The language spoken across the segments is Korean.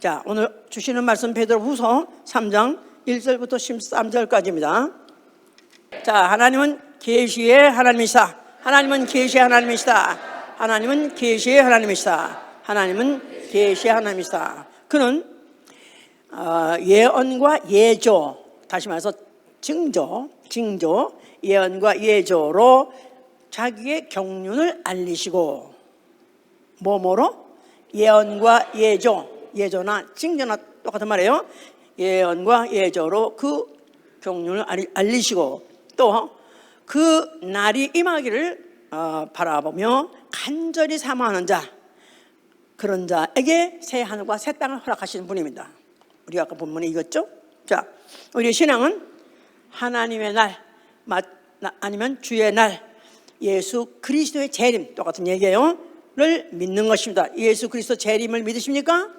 자, 오늘 주시는 말씀 베드로후서 3장 1절부터 13절까지입니다. 자, 하나님은 계시의 하나님이시다. 하나님은 계시의 하나님이시다. 하나님은 계시의 하나님이시다. 하나님은 계시의 하나님이시다. 그는 예언과 예조, 다시 말해서 징조, 예언과 예조로 자기의 경륜을 알리시고, 뭐뭐로? 예언과 예조, 예조나 징조나 똑같은 말이에요. 예언과 예조로 그 경륜을 알리시고, 또 그 날이 임하기를 바라보며 간절히 사모하는 자, 그런 자에게 새 하늘과 새 땅을 허락하시는 분입니다. 우리가 아까 본문에 읽었죠? 자, 우리의 신앙은 하나님의 날, 아니면 주의 날, 예수 그리스도의 재림, 똑같은 얘기예요. 를 믿는 것입니다. 예수 그리스도 재림을 믿으십니까?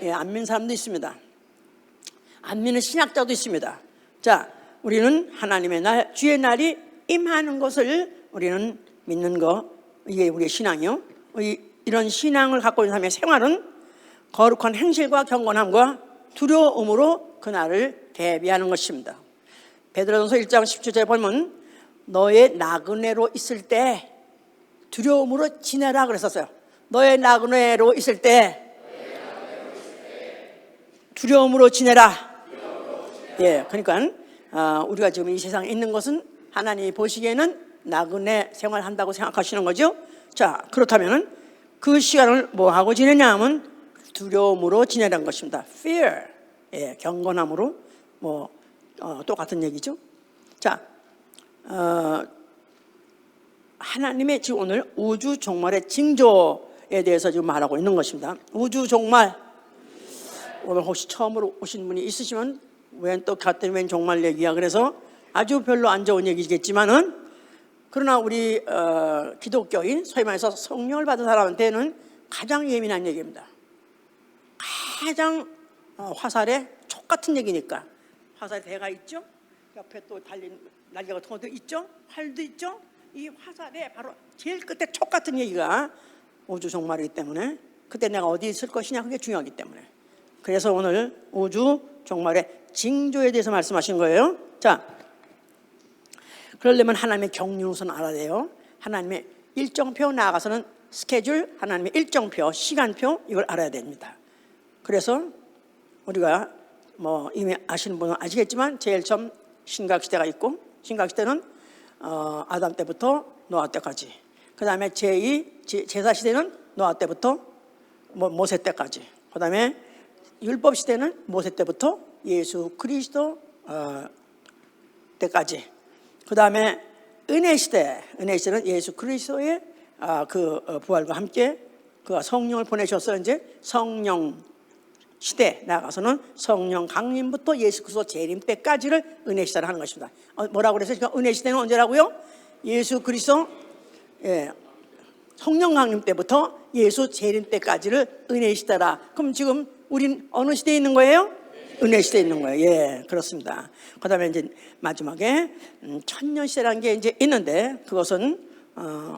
예, 안 믿는 사람도 있습니다. 안 믿는 신학자도 있습니다. 자, 우리는 하나님의 날, 주의 날이 임하는 것을 우리는 믿는 거, 이게 우리의 신앙이요. 이런 신앙을 갖고 있는 사람의 생활은 거룩한 행실과 경건함과 두려움으로 그날을 대비하는 것입니다. 베드로전서 1장 17절에 보면 너의 나그네로 있을 때 두려움으로 지내라 그랬었어요. 너의 나그네로 있을 때 두려움으로 지내라. 예, 그러니까 우리가 지금 이 세상에 있는 것은 하나님이 보시기에는 나그네 생활한다고 생각하시는 거죠. 자, 그렇다면 그 시간을 뭐 하고 지내냐 하면 두려움으로 지내라는 것입니다. Fear, 예, 경건함으로 똑같은 얘기죠. 자, 하나님의 지금 오늘 우주 종말의 징조에 대해서 지금 말하고 있는 것입니다. 우주 종말, 오늘 혹시 처음으로 오신 분이 있으시면 웬 또 같은 웬 종말 얘기야. 그래서 아주 별로 안 좋은 얘기겠지만은, 그러나 우리 기독교인, 소위 말해서 성령을 받은 사람한테는 가장 예민한 얘기입니다. 가장 화살에 촉 같은 얘기니까. 화살에 대가 있죠? 옆에 또 달린 날개 같은 것도 있죠? 활도 있죠? 이 화살에 바로 제일 끝에 촉 같은 얘기가 우주 종말이기 때문에, 그때 내가 어디 있을 것이냐, 그게 중요하기 때문에. 그래서 오늘 우주 종말의 징조에 대해서 말씀하신 거예요. 자, 그러려면 하나님의 경륜 우선 알아야 돼요. 하나님의 일정표, 나아가서는 스케줄, 하나님의 일정표, 시간표, 이걸 알아야 됩니다. 그래서 우리가 이미 아시는 분은 아시겠지만 제일 처음 신각시대가 있고, 신각시대는 아담 때부터 노아 때까지, 그 다음에 제사시대는 노아 때부터 모세 때까지, 그 다음에 율법시대는 모세 때부터 예수 그리스도 때까지, 그 다음에 은혜시대는 예수 그리스도의 부활과 함께 그 성령을 보내셔서 이제 성령 시대 나가서는 성령 강림부터 예수 그리스도 재림 때까지를 은혜시대를 하는 것입니다. 뭐라고 그래서 지금 은혜시대는 언제라고요? 예수 그리스도, 예, 성령 강림 때부터 예수 재림 때까지를 은혜시대라. 그럼 지금 우린 어느 시대에 있는 거예요? 은혜시대에 있는 거예요. 예, 그렇습니다. 그 다음에 이제 마지막에 천년시대라는 게 이제 있는데, 그것은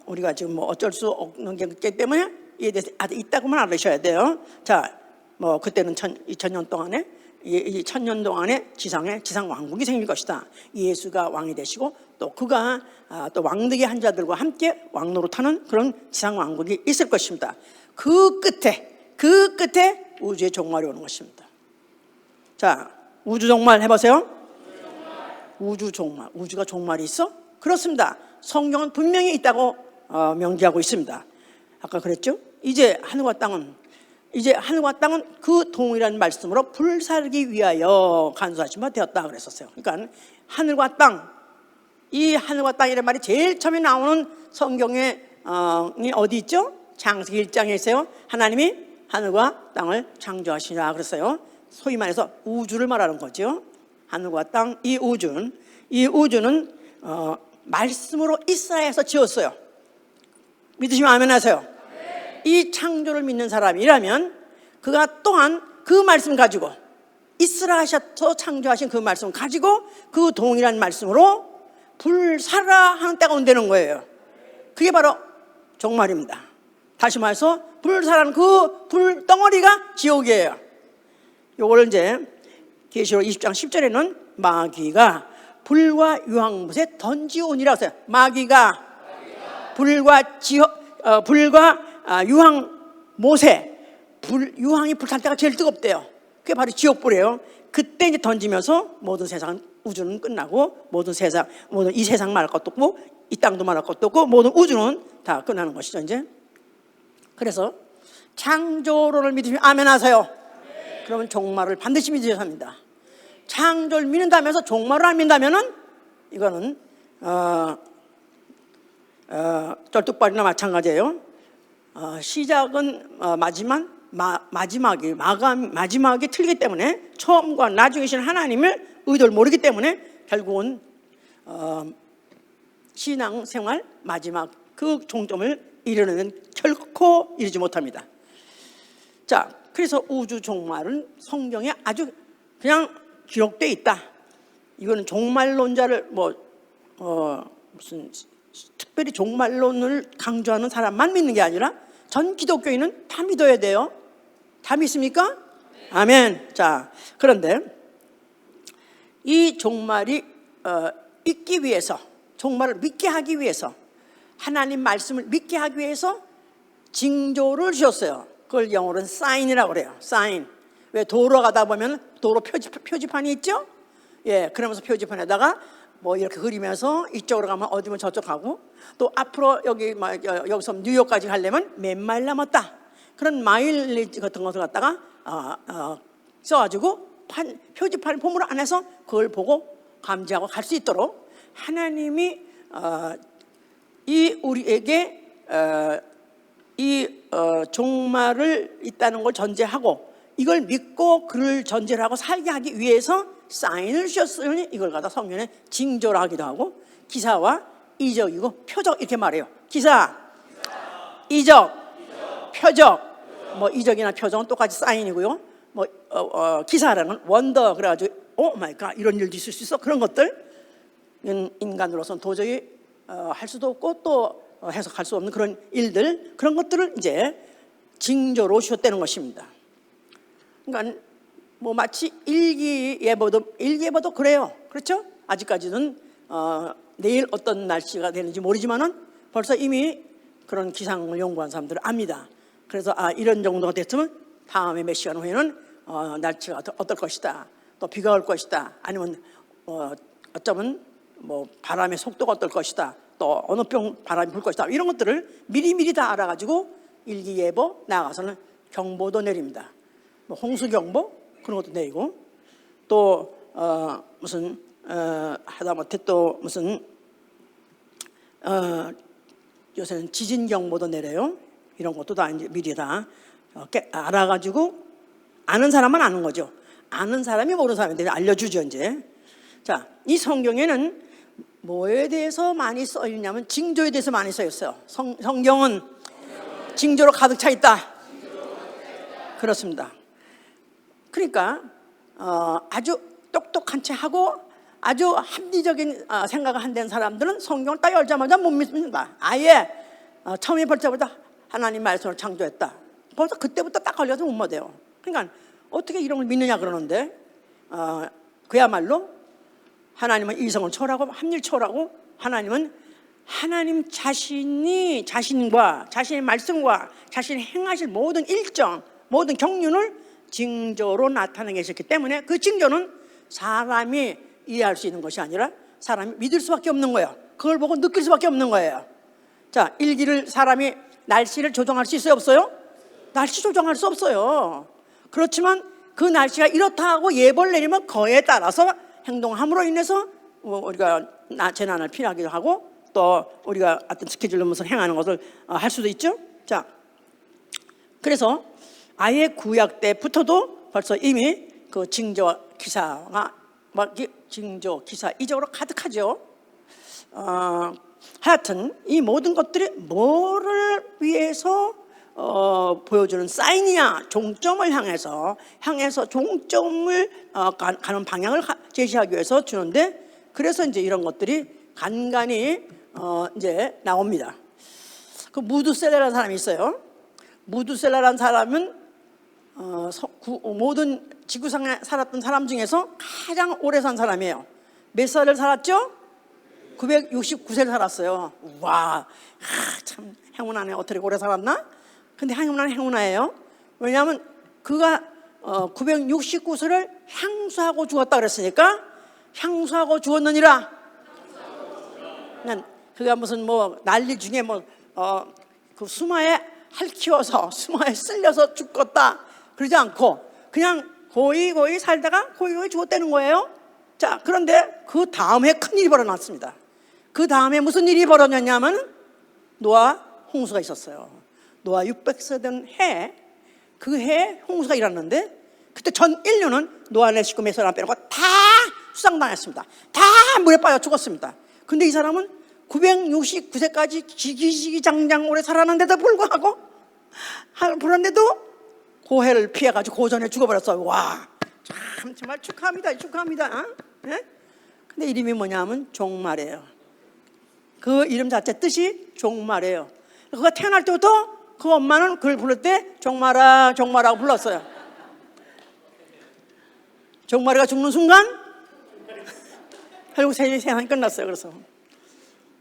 우리가 지금 어쩔 수 없는 게 있기 때문에 이에 대해서 아직 있다고만 알으셔야 돼요. 자, 그때는 2000년 동안에, 이 1000년 동안에 지상 왕국이 생길 것이다. 예수가 왕이 되시고, 또 그가 또 왕되게 한 자들과 함께 왕노릇하는 그런 지상 왕국이 있을 것입니다. 그 끝에 우주의 종말이 오는 것입니다. 자, 우주 종말 해보세요. 우주 종말. 우주가 종말이 있어? 그렇습니다. 성경은 분명히 있다고 명기하고 있습니다. 아까 그랬죠? 이제 하늘과 땅은 그 동일한 말씀으로 불살기 위하여 간수하신 바 되었다 그랬었어요. 그러니까 하늘과 땅, 이 하늘과 땅이라는 말이 제일 처음에 나오는 성경에 어디 있죠? 창세기 1장에 있어요. 하나님이 하늘과 땅을 창조하시라 그랬어요. 소위 말해서 우주를 말하는 거죠. 하늘과 땅, 이 우주는 말씀으로 있어야 해서 지었어요. 믿으시면 아멘 하세요. 이 창조를 믿는 사람이라면 그가 또한 그 말씀 가지고, 있으라 하셔서 창조하신 그 말씀 가지고 그 동일한 말씀으로 불사라 하는 때가 온다는 거예요. 그게 바로 종말입니다. 다시 말해서 불사라는 그 불덩어리가 지옥이에요. 요걸 이제 계시록 20장 10절에는 마귀가 불과 유황못에 던지오니라고 써요. 마귀가 불과 유황못에 유황이 불탈 때가 제일 뜨겁대요. 그게 바로 지옥불이에요. 그때 이제 던지면서 모든 세상 우주는 끝나고 모든 이 세상 말할 것도 없고 이 땅도 말할 것도 없고 모든 우주는 다 끝나는 것이죠. 이제 그래서 창조론을 믿으시면 아멘 하세요. 그러면 종말을 반드시 믿으셔야 합니다. 창조를 믿는다면서 종말을 안 믿는다면은 이거는 쩔뚝발이나 마찬가지예요. 시작은 마지막이 틀리기 때문에 처음과 나중이신 하나님을 의도를 모르기 때문에 결국은 신앙생활 마지막 그 종점을 이루는 결코 이루지 못합니다. 자, 그래서 우주 종말은 성경에 아주 그냥 기록되어 있다. 이거는 종말론자를 무슨 특별히 종말론을 강조하는 사람만 믿는 게 아니라 전 기독교인은 다 믿어야 돼요. 다 믿습니까? 아멘. 자, 그런데 이 종말이 있기 위해서, 종말을 믿게 하기 위해서, 하나님 말씀을 믿게 하기 위해서 징조를 주셨어요. 그걸 영어로는 사인이라고 그래요. 사인. 왜 도로 가다 보면 도로 표지판이 있죠? 예, 그러면서 표지판에다가 뭐 이렇게 그리면서 이쪽으로 가면 어디면 저쪽 가고, 또 앞으로 여기서 뉴욕까지 가려면 몇 마일 남았다. 그런 마일리지 같은 것을 갖다가 써가지고 표지판 폼으로 안에서 그걸 보고 감지하고 갈 수 있도록 하나님이 우리에게 종말을 있다는 걸 전제하고 이걸 믿고 그를 전제를 하고 살게 하기 위해서 사인을 주셨으니 이걸 갖다 성경에 징조라 하기도 하고, 기사와 이적이고 표적 이렇게 말해요. 기사, 이적, 표적. 뭐 이적이나 표적은 똑같이 사인이고요. 기사라는 건 원더, 그래가지고 오 마이 갓 이런 일도 있을 수 있어. 그런 것들 인간으로서는 도저히 할 수도 없고 또 해석할 수 없는 그런 일들, 그런 것들을 이제 징조로 주셨다는 것입니다. 그러니까 마치 일기예보도 그래요. 그렇죠? 아직까지는 내일 어떤 날씨가 되는지 모르지만은 벌써 이미 그런 기상을 연구한 사람들은 압니다. 그래서 이런 정도가 됐으면 다음에 몇 시간 후에는 날씨가 어떨 것이다, 또 비가 올 것이다, 아니면 어쩌면 바람의 속도가 어떨 것이다, 또 어느 병 바람이 불 것이다, 이런 것들을 미리미리 다 알아가지고 일기예보 나가서는 경보도 내립니다. 홍수경보 그런 것도 내리고, 또 무슨 하다못해 또 무슨 요새는 지진경보도 내려요. 이런 것도 다 이제 미리 다 알아가지고 아는 사람만 아는 거죠. 아는 사람이 모르는 사람한테 알려주죠. 이제 자, 이 성경에는 뭐에 대해서 많이 써 있냐면 징조에 대해서 많이 써 있어요. 성경은 징조로 가득 차 있다. 그렇습니다. 그러니까 아주 똑똑한 채 하고 아주 합리적인 생각을 한다는 사람들은 성경을 딱 열자마자 못 믿습니다. 아예 처음에 벌써부터 하나님 말씀으로 창조했다. 벌써 그때부터 딱 걸려서 못 믿어요. 그러니까 어떻게 이런 걸 믿느냐 그러는데, 그야말로 하나님은 이성을 초월하고 합리를 초월하고, 하나님은 하나님 자신이 자신과 자신의 말씀과 자신이 행하실 모든 일정, 모든 경륜을 징조로 나타내 계셨기 때문에 그 징조는 사람이 이해할 수 있는 것이 아니라 사람이 믿을 수밖에 없는 거예요. 그걸 보고 느낄 수밖에 없는 거예요. 자, 사람이 날씨를 조정할 수 있어요, 없어요? 날씨 조정할 수 없어요. 그렇지만 그 날씨가 이렇다 하고 예보를 내리면 그에 따라서 행동함으로 인해서 우리가 재난을 피하기도 하고, 또 우리가 어떤 스케줄로 무슨 행하는 것을 할 수도 있죠. 자, 그래서 아예 구약 때부터도 벌써 이미 그 징조 기사가 징조 기사 이적으로 가득하죠. 하여튼 이 모든 것들이 뭐를 위해서 보여주는 사인이야, 종점을 향해서 종점을 가는 방향을 제시하기 위해서 주는데, 그래서 이제 이런 것들이 간간히 이제 나옵니다. 그 무드셀라라는 사람이 있어요. 무드셀라라는 사람은 모든 지구상에 살았던 사람 중에서 가장 오래 산 사람이에요. 몇 살을 살았죠? 969세를 살았어요. 와, 참 행운하네. 어떻게 오래 살았나? 근데 행운아예요. 왜냐하면 그가 969세를 향수하고 죽었다 그랬으니까 향수하고 죽었느니라. 그가 무슨 뭐 난리 중에 그 수마에 핥히워서 수마에 쓸려서 죽었다 그러지 않고 그냥 고이 살다가 고이 죽었다는 거예요. 자, 그런데 그 다음에 큰일이 벌어났습니다. 그 다음에 무슨 일이 벌어졌냐면 노아 홍수가 있었어요. 노아 600세 된 해, 그 해에 홍수가 일어났는데 그때 전 인류는 노아 네 식구 몇 사람 빼놓고 다 수상당했습니다. 다 물에 빠져 죽었습니다. 근데 이 사람은 969세까지 지기지기장장 오래 살았는데도 불구하고 그런데도 고해를 피해가지고 고전에 죽어버렸어요. 와, 정말 축하합니다. 네? 근데 이름이 뭐냐면 종말이에요. 그 이름 자체 뜻이 종말이에요. 그가 태어날 때부터 그 엄마는 그걸 부를 때 종말하고 불렀어요. 종말이가 죽는 순간 결국 세상이 끝났어요. 그래서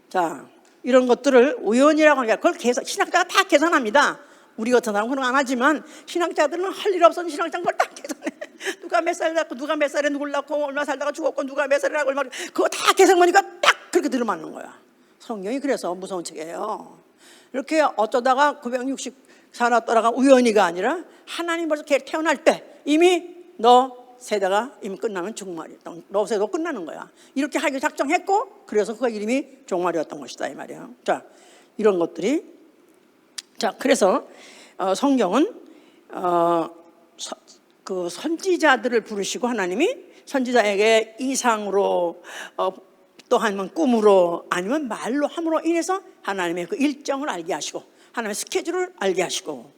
자, 이런 것들을 우연이라고 하니까 그걸 신학자가 다 계산합니다. 우리 같은 사람은 그런 거 안 하지만 신학자들은 할 일 없어서 신학자는 그걸 다 계산해. 누가 몇 살 낳고 누가 몇 살에 누굴 낳고 얼마 살다가 죽었고 누가 몇 살이라고 얼마 그거 다 계산하니까 딱 그렇게 들어맞는 거야. 성경이 그래서 무서운 책이에요. 이렇게 어쩌다가 960 살았더라가 우연히가 아니라 하나님 벌써 태어날 때 이미 너 세대가 이미 끝나면 종말이었던, 너 세대도 끝나는 거야. 이렇게 하기 작정했고 그래서 그 이름이 종말이었던 것이다 이 말이에요. 자, 이런 것들이 그래서 성경은 그 선지자들을 부르시고 하나님이 선지자에게 이상으로 또 아니면 꿈으로 아니면 말로 함으로 인해서 하나님의 그 일정을 알게 하시고 하나님의 스케줄을 알게 하시고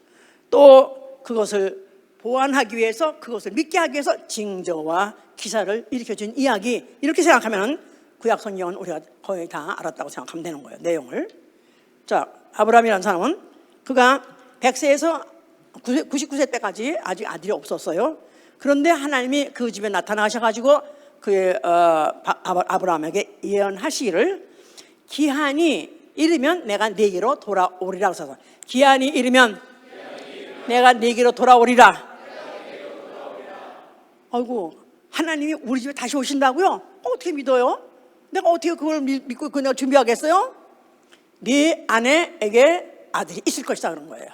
또 그것을 보완하기 위해서 그것을 믿게 하기 위해서 징조와 기사를 일으켜준 이야기 이렇게 생각하면 구약 성경은 우리가 거의 다 알았다고 생각하면 되는 거예요. 내용을. 자, 아브라함이라는 사람은 그가 100세에서 99세 때까지 아직 아들이 없었어요. 그런데 하나님이 그 집에 나타나셔가지고 그의 아브라함에게 예언하시기를 기한이 이르면 내가 네게로 돌아오리라 하셔서 기한이 이르면 내가 네게로 돌아오리라. 아이고, 하나님이 우리 집에 다시 오신다고요? 어떻게 믿어요? 내가 어떻게 그걸 믿고 그냥 준비하겠어요? 네 아내에게 아들이 있을 것이다 그런 거예요.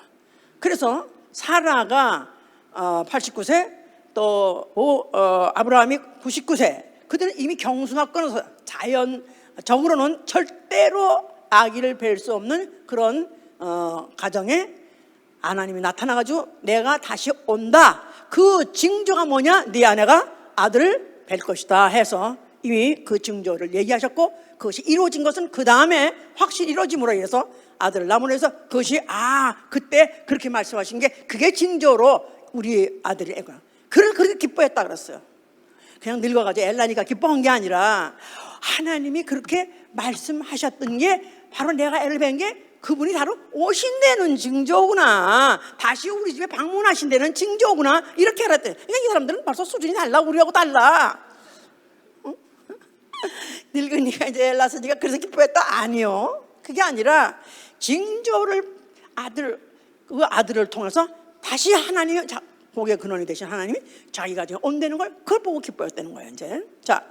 그래서 사라가 89세 또 아브라함이 99세 그들은 이미 경수가 끊어서 자연적으로는 절대로 아기를 뵐 수 없는 그런 가정에 하나님이 나타나가지고 내가 다시 온다. 그 징조가 뭐냐? 네 아내가 아들을 뵐 것이다 해서 이미 그 징조를 얘기하셨고 그것이 이루어진 것은 그 다음에 확실히 이루어짐으로 인해서 아들을 낳음으로 해서 그것이 그때 그렇게 말씀하신 게 그게 징조로 우리 아들이 애가 그렇게 기뻐했다 그랬어요. 그냥 늙어가지고 엘라니까 기뻐한 게 아니라 하나님이 그렇게 말씀하셨던 게 바로 내가 애를 뵌 게 그분이 바로 오신다는 징조구나. 다시 우리 집에 방문하신다는 징조구나. 이렇게 알았대. 그러니까 이 사람들은 벌써 수준이 달라. 우리하고 달라. 응? 늙으니까 이제 애 낳았으니까 그래서 기뻐했다? 아니요. 그게 아니라 징조를 그 아들을 통해서 다시 하나님이 복의 근원이 되신 하나님이 자기가 지금 온다는 걸 그걸 보고 기뻐했다는 거예요. 이제 자,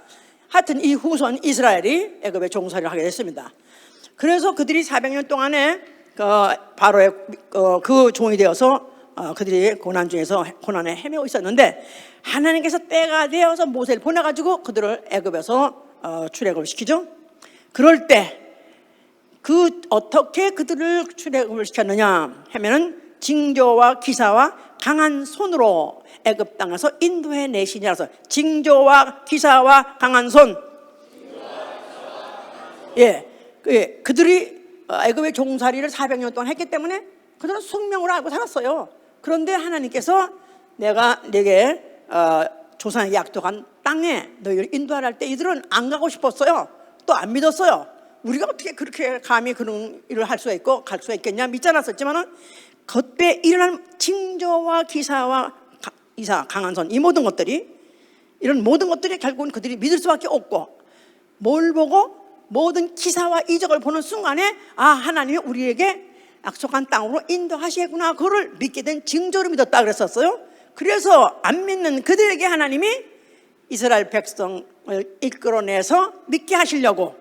하여튼 이 후손 이스라엘이 애굽에 종살이를 하게 됐습니다. 그래서 그들이 400년 동안에 바로의 그 종이 되어서 그들이 고난 중에서 고난에 헤매고 있었는데 하나님께서 때가 되어서 모세를 보내가지고 그들을 애굽에서 출애굽을 시키죠. 그럴 때 어떻게 그들을 출애굽을 시켰느냐 하면은 징조와 기사와 강한 손으로 애굽 땅에서 인도해 내시니라서 징조와 기사와 강한 손. 그들이 애굽의 종살이를 400년 동안 했기 때문에 그들은 숙명으로 알고 살았어요. 그런데 하나님께서 내가 내게 조상에게 약속한 땅에 너희를 인도하라 할 때 이들은 안 가고 싶었어요. 또 안 믿었어요. 우리가 어떻게 그렇게 감히 그런 일을 할 수가 있고 갈 수가 있겠냐 믿지 않았었지만은 그때 일어난 징조와 기사와 이사, 강한선, 이 모든 것들이, 이런 모든 것들이 결국은 그들이 믿을 수밖에 없고, 뭘 보고? 모든 기사와 이적을 보는 순간에 하나님이 우리에게 약속한 땅으로 인도하시겠구나, 그거를 믿게 된 징조로 믿었다 그랬었어요. 그래서 안 믿는 그들에게 하나님이 이스라엘 백성을 이끌어내서 믿게 하시려고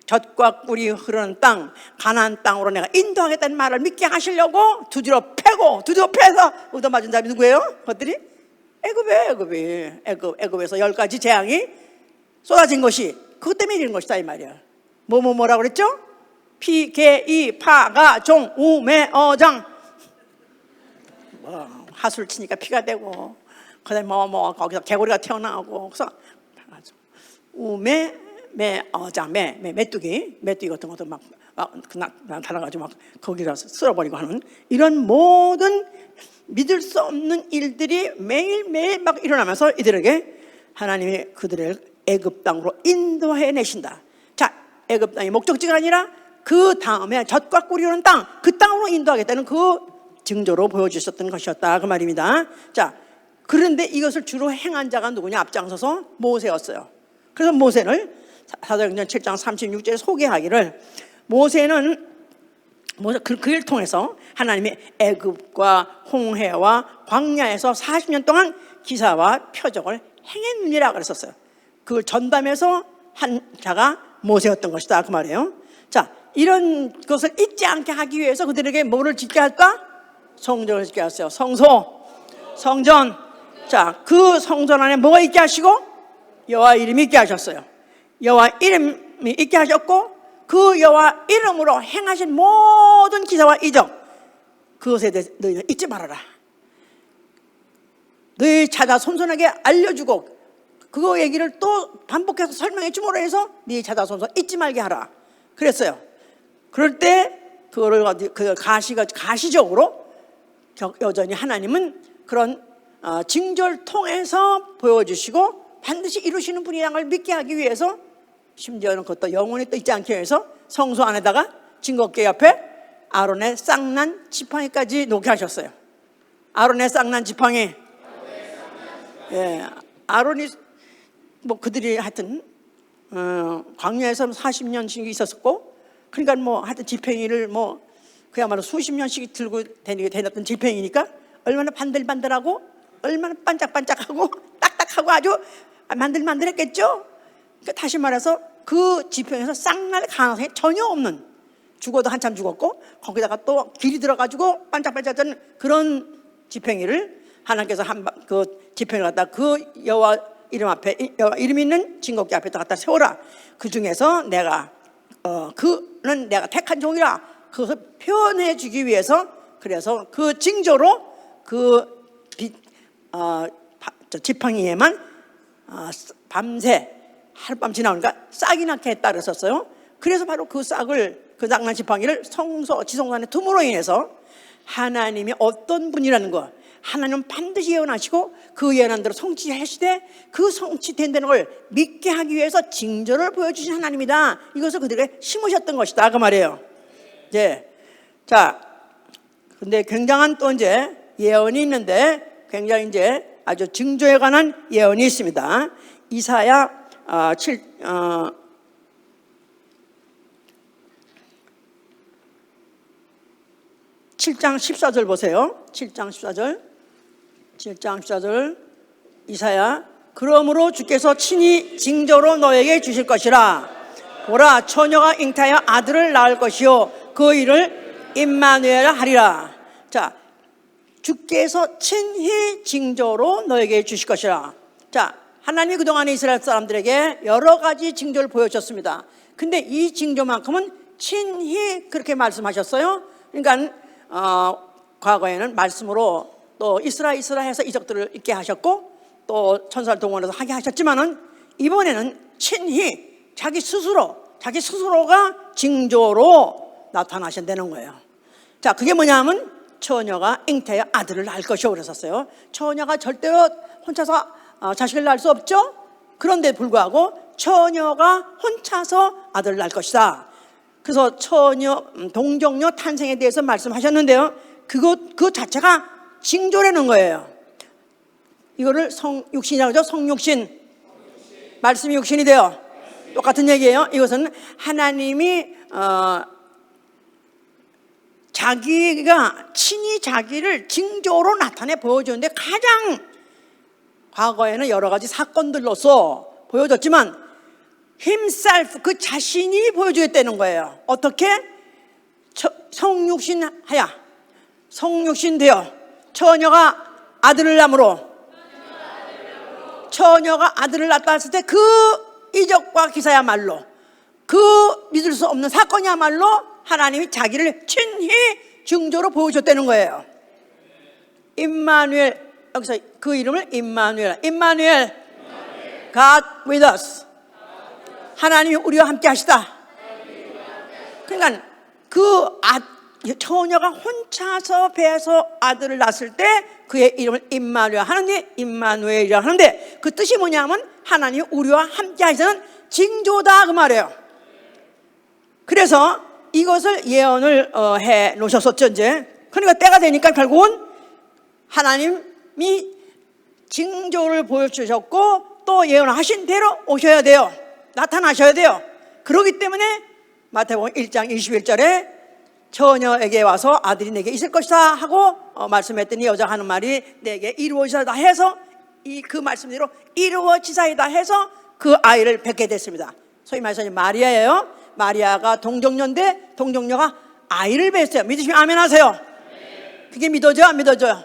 젖과 꿀이 흐르는 땅, 가나안 땅으로 내가 인도하겠다는 말을 믿게 하시려고 두드려 패서 얻어맞은 자들이 누구예요? 그것들이 애굽에서 10가지 재앙이 쏟아진 것이 그것 때문에 이런 것이다 이 말이야. 뭐라고 그랬죠? 피, 개, 이, 파, 가, 종, 우, 매, 어장. 하수를 치니까 피가 되고, 그다음에 거기서 개구리가 튀어나오고, 그래서 우, 매, 어장, 메뚜기 같은 것도 막 달아가지고 막 거기다 쓸어버리고 하는 이런 모든 믿을 수 없는 일들이 매일매일 막 일어나면서 이들에게 하나님이 그들을 애굽 땅으로 인도해 내신다. 자, 애굽 땅이 목적지가 아니라 그 다음에 젖과 꿀이 흐르는 땅, 그 땅으로 인도하겠다는 그 징조로 보여주셨던 것이었다 그 말입니다. 자, 그런데 이것을 주로 행한 자가 누구냐? 앞장서서 모세였어요. 그래서 모세를 사도행전 7장 36절에 소개하기를, 모세는 그를 통해서 하나님이 애굽과 홍해와 광야에서 40년 동안 기사와 표적을 행했느니라 그랬었어요. 그걸 전담해서 한 자가 모세였던 것이다 그 말이에요. 자, 이런 것을 잊지 않게 하기 위해서 그들에게 뭐를 짓게 할까? 성전을 짓게 하셨어요. 성전. 자, 그 성전 안에 뭐가 있게 하시고? 여호와 이름이 있게 하셨어요. 여호와 이름이 있게 하셨고, 그 여호와 이름으로 행하신 모든 기사와 이적, 그것에 대해서 너희는 잊지 말아라. 너희 자다 손손에게 알려주고 그거 얘기를 또 반복해서 설명해 주므로 해서 네 자다 손손 잊지 말게 하라 그랬어요. 그럴 때 그거를 가시적으로 여전히 하나님은 그런 징조를 통해서 보여주시고 반드시 이루시는 분이라는 걸 믿게 하기 위해서, 심지어는 그것도 영원히 또 잊지 않기 위해서 성소 안에다가 증거궤 옆에 아론의 쌍난 지팡이까지 놓게 하셨어요. 아론의 쌍난 지팡이. 예, 아론이 그들이 하여튼 광야에서 40년씩 있었고, 그러니까 하여튼 지팡이를 그야말로 수십 년씩 들고 다녔던 지팡이니까 얼마나 반들반들하고 얼마나 반짝반짝하고 딱딱하고 아주 만들만들했겠죠. 그러니까 다시 말해서 그 지팡이에서 쌍날 가능성이 전혀 없는, 죽어도 한참 죽었고 거기다가 또 길이 들어가지고 반짝반짝한 그런 지팡이를 하나님께서 그 지팡이를 갖다 그 여호와 이름 앞에, 여호와 이름 있는 증거궤 앞에다 갖다 세워라. 그 중에서 그는 내가 택한 종이라, 그것을 표현해 주기 위해서, 그래서 그 징조로 그 지팡이에만 밤새 하룻밤 지나오니까 싹이 나게 했다 그랬었어요. 그래서 바로 그 싹을, 그 쌍난 지팡이를 지성소 안에 둠으로 인해서 하나님이 어떤 분이라는 거, 하나님은 반드시 예언하시고 그 예언한대로 성취하시되 그 성취된다는 걸 믿게 하기 위해서 징조를 보여주신 하나님이다. 이것을 그들에게 심으셨던 것이다 그 말이에요. 이제 자, 근데 굉장한 또 이제 예언이 있는데, 굉장히 이제 아주 징조에 관한 예언이 있습니다. 이사야 7장 14절 보세요. 7장 14절 이사야, 그러므로 주께서 친히 징조로 너에게 주실 것이라. 보라, 처녀가 잉태하여 아들을 낳을 것이요 그 이를 임마누엘 하리라. 자, 주께서 친히 징조로 너에게 주실 것이라. 자, 하나님이 그동안에 이스라엘 사람들에게 여러 가지 징조를 보여주셨습니다. 근데 이 징조만큼은 친히 그렇게 말씀하셨어요. 그러니까 과거에는 말씀으로 또 이스라 해서 이적들을 있게 하셨고 또 천사를 동원해서 하게 하셨지만은 이번에는 친히 자기 스스로가 징조로 나타나신다는 거예요. 자, 그게 뭐냐면 처녀가 잉태하여 아들을 낳을 것이요 그랬었어요. 처녀가 절대로 혼자서 자식을 낳을 수 없죠. 그런데 불구하고 처녀가 혼자서 아들을 낳을 것이다. 그래서 처녀 동정녀 탄생에 대해서 말씀하셨는데요, 그것 자체가 징조라는 거예요. 이거를 성육신이라고 하죠. 성육신. 말씀이 육신이 돼요. 똑같은 얘기예요. 이것은 하나님이 자기가 친히 자기를 징조로 나타내 보여주는데, 가장 과거에는 여러 가지 사건들로서 보여줬지만 himself, 그 자신이 보여주겠다는 거예요. 어떻게? 성육신하야, 성육신 되어 처녀가 아들을 낳음으로, 처녀가 아들을 낳았다 했을 때 그 이적과 기사야말로, 그 믿을 수 없는 사건이야말로 하나님이 자기를 친히 징조로 보여줬다는 거예요. 임마누엘, 여기서 그 이름을 임마누엘, 임마누엘, God with us, 하나님이 우리와 함께 하시다. 그러니까 그 처녀가 혼자서 배에서 아들을 낳았을 때 그의 이름을 임마누엘, 하나님 임마누엘이라고 하는데, 그 뜻이 뭐냐면 하나님이 우리와 함께 하시는 징조다, 그 말이에요. 그래서 이것을 예언을 해 놓으셨었죠, 이제. 그러니까 때가 되니까 결국은 하나님이 징조를 보여주셨고 또 예언하신 대로 오셔야 돼요. 나타나셔야 돼요. 그렇기 때문에 마태복음 1장 21절에 처녀에게 와서 아들이 내게 있을 것이다 하고 말씀했더니 여자가 하는 말이 내게 이루어지사이다 해서, 그 말씀대로 이루어지사이다 해서 그 아이를 뵙게 됐습니다. 소위 말해서 마리아예요. 마리아가 동정녀인데 동정녀가 아이를 뵀어요. 믿으시면 아멘 하세요. 그게 믿어져요, 안 믿어져요?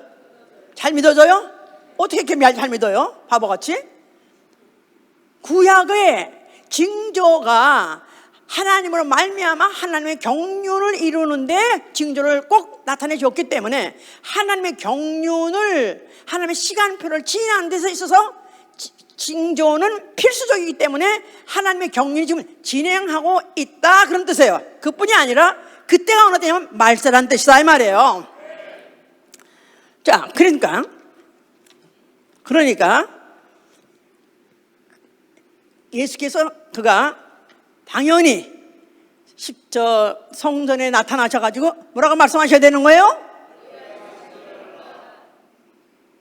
잘 믿어져요? 어떻게 이렇게 잘 믿어요? 바보같이? 구약의 징조가 하나님으로 말미암아 하나님의 경륜을 이루는데 징조를 꼭 나타내 줬기 때문에, 하나님의 경륜을, 하나님의 시간표를 지나는 데서 있어서 징조는 필수적이기 때문에 하나님의 경륜이 지금 진행하고 있다, 그런 뜻이에요. 그뿐이 아니라 그때가 어느 때냐면 말세라는 뜻이다, 이 말이에요. 자, 그러니까 예수께서 그가 당연히 성전에 나타나셔가지고 뭐라고 말씀하셔야 되는 거예요?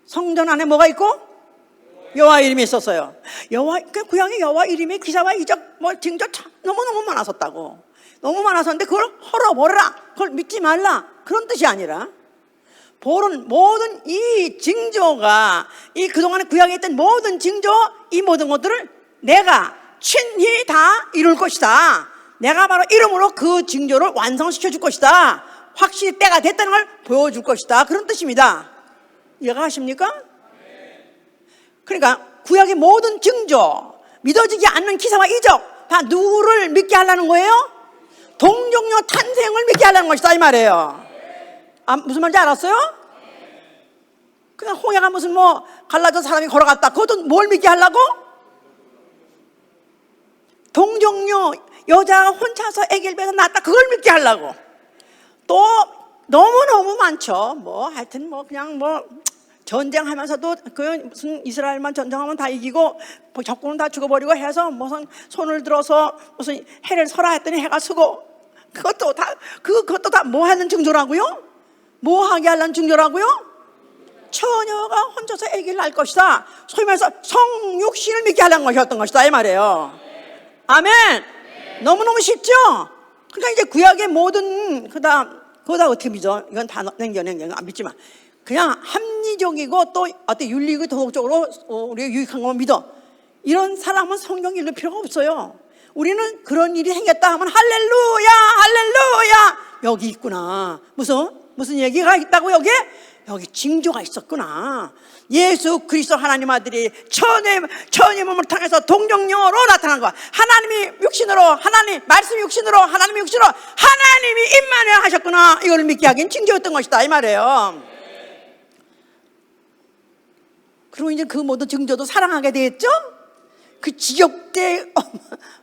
성전 안에 뭐가 있고? 여호와 이름이 있었어요. 그 구약의 여호와 이름의 기사와 이적, 징조 너무너무 많았었다고. 너무 많았었는데 그걸 헐어버려라, 그걸 믿지 말라, 그런 뜻이 아니라, 모든 이 징조가, 이 그동안에 구약에 있던 모든 징조, 이 모든 것들을 내가 친히 다 이룰 것이다. 내가 바로 이름으로 그 징조를 완성시켜 줄 것이다. 확실히 때가 됐다는 걸 보여줄 것이다, 그런 뜻입니다. 이해가 가십니까? 그러니까 구약의 모든 징조, 믿어지지 않는 기사와 이적, 다 누구를 믿게 하려는 거예요? 동정녀 탄생을 믿게 하려는 것이다, 이 말이에요. 무슨 말인지 알았어요? 그냥 홍해가 무슨 갈라져 사람이 걸어갔다, 그것도 뭘 믿게 하려고? 동정녀 여자가 혼자서 아기를 배서 낳았다, 그걸 믿게 하려고. 또 너무너무 많죠. 하여튼 그냥 전쟁하면서도 무슨 이스라엘만 전쟁하면 다 이기고 적군은 다 죽어버리고 해서 무슨 손을 들어서 무슨 해를 서라 했더니 해가 서고, 그것도 다 뭐 하는 징조라고요? 뭐 하게 하려는 징조라고요? 처녀가 혼자서 아기를 낳을 것이다. 소위 말해서 성육신을 믿게 하려는 것이었던 것이다, 이 말이에요. 아멘. 너무너무 쉽죠? 그러니까 이제 구약의 모든 그거다 어떻게 믿어? 이건 다 냉겨 안 믿지만, 그냥 합리적이고 또 어떤 윤리고 도덕적으로 우리가 유익한 것만 믿어, 이런 사람은 성경 읽을 필요가 없어요. 우리는 그런 일이 생겼다 하면 할렐루야, 할렐루야, 여기 있구나. 무슨 얘기가 있다고? 여기 징조가 있었구나. 예수 그리스도 하나님 아들이 처녀의 몸을 통해서 동정녀로 나타난 거야. 하나님이 육신으로, 하나님 말씀이 육신으로, 하나님이 육신으로, 하나님이 임마누엘 하셨구나. 이걸 믿게 하긴 징조였던 것이다, 이 말이에요. 그리고 이제 그 모든 징조도 사랑하게 되겠죠? 그 지겹게